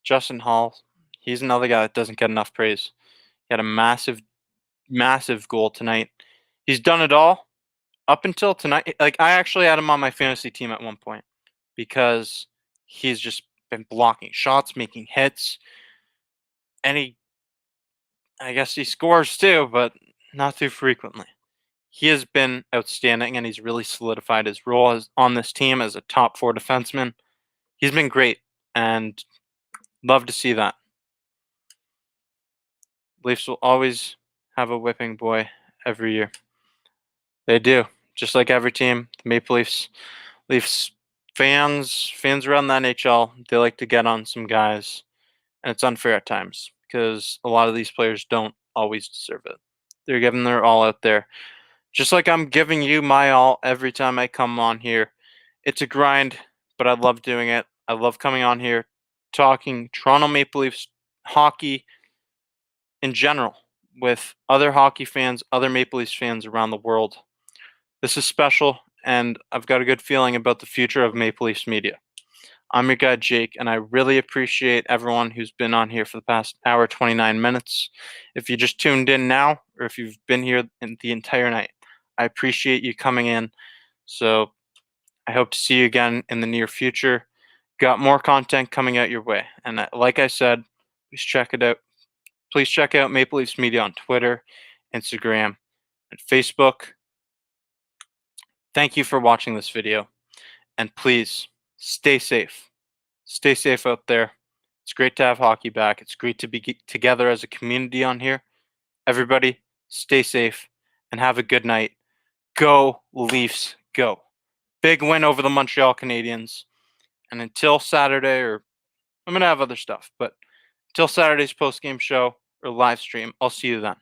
Justin Hall, he's another guy that doesn't get enough praise. He had a massive, massive goal tonight. He's done it all up until tonight. Like, I actually had him on my fantasy team at one point because he's just been blocking shots, making hits, and I guess he scores too, but not too frequently. He has been outstanding, and he's really solidified his role on this team as a top 4 defenseman. He's been great, and love to see that. Leafs will always have a whipping boy every year. They do, just like every team. The Maple Leafs fans around the NHL, they like to get on some guys, and it's unfair at times because a lot of these players don't always deserve it. They're giving their all out there. Just like I'm giving you my all every time I come on here. It's a grind, but I love doing it. I love coming on here, talking Toronto Maple Leafs hockey in general with other hockey fans, other Maple Leafs fans around the world. This is special, and I've got a good feeling about the future of Maple Leafs media. I'm your guy, Jake, and I really appreciate everyone who's been on here for the past hour, 29 minutes. If you just tuned in now, or if you've been here the entire night, I appreciate you coming in. So I hope to see you again in the near future. Got more content coming out your way. And like I said, please check it out. Please check out Maple Leafs Media on Twitter, Instagram, and Facebook. Thank you for watching this video. And please stay safe. Stay safe out there. It's great to have hockey back. It's great to be together as a community on here. Everybody, stay safe and have a good night. Go Leafs, go. Big win over the Montreal Canadiens. And until Saturday, or I'm going to have other stuff, but until Saturday's post-game show or live stream, I'll see you then.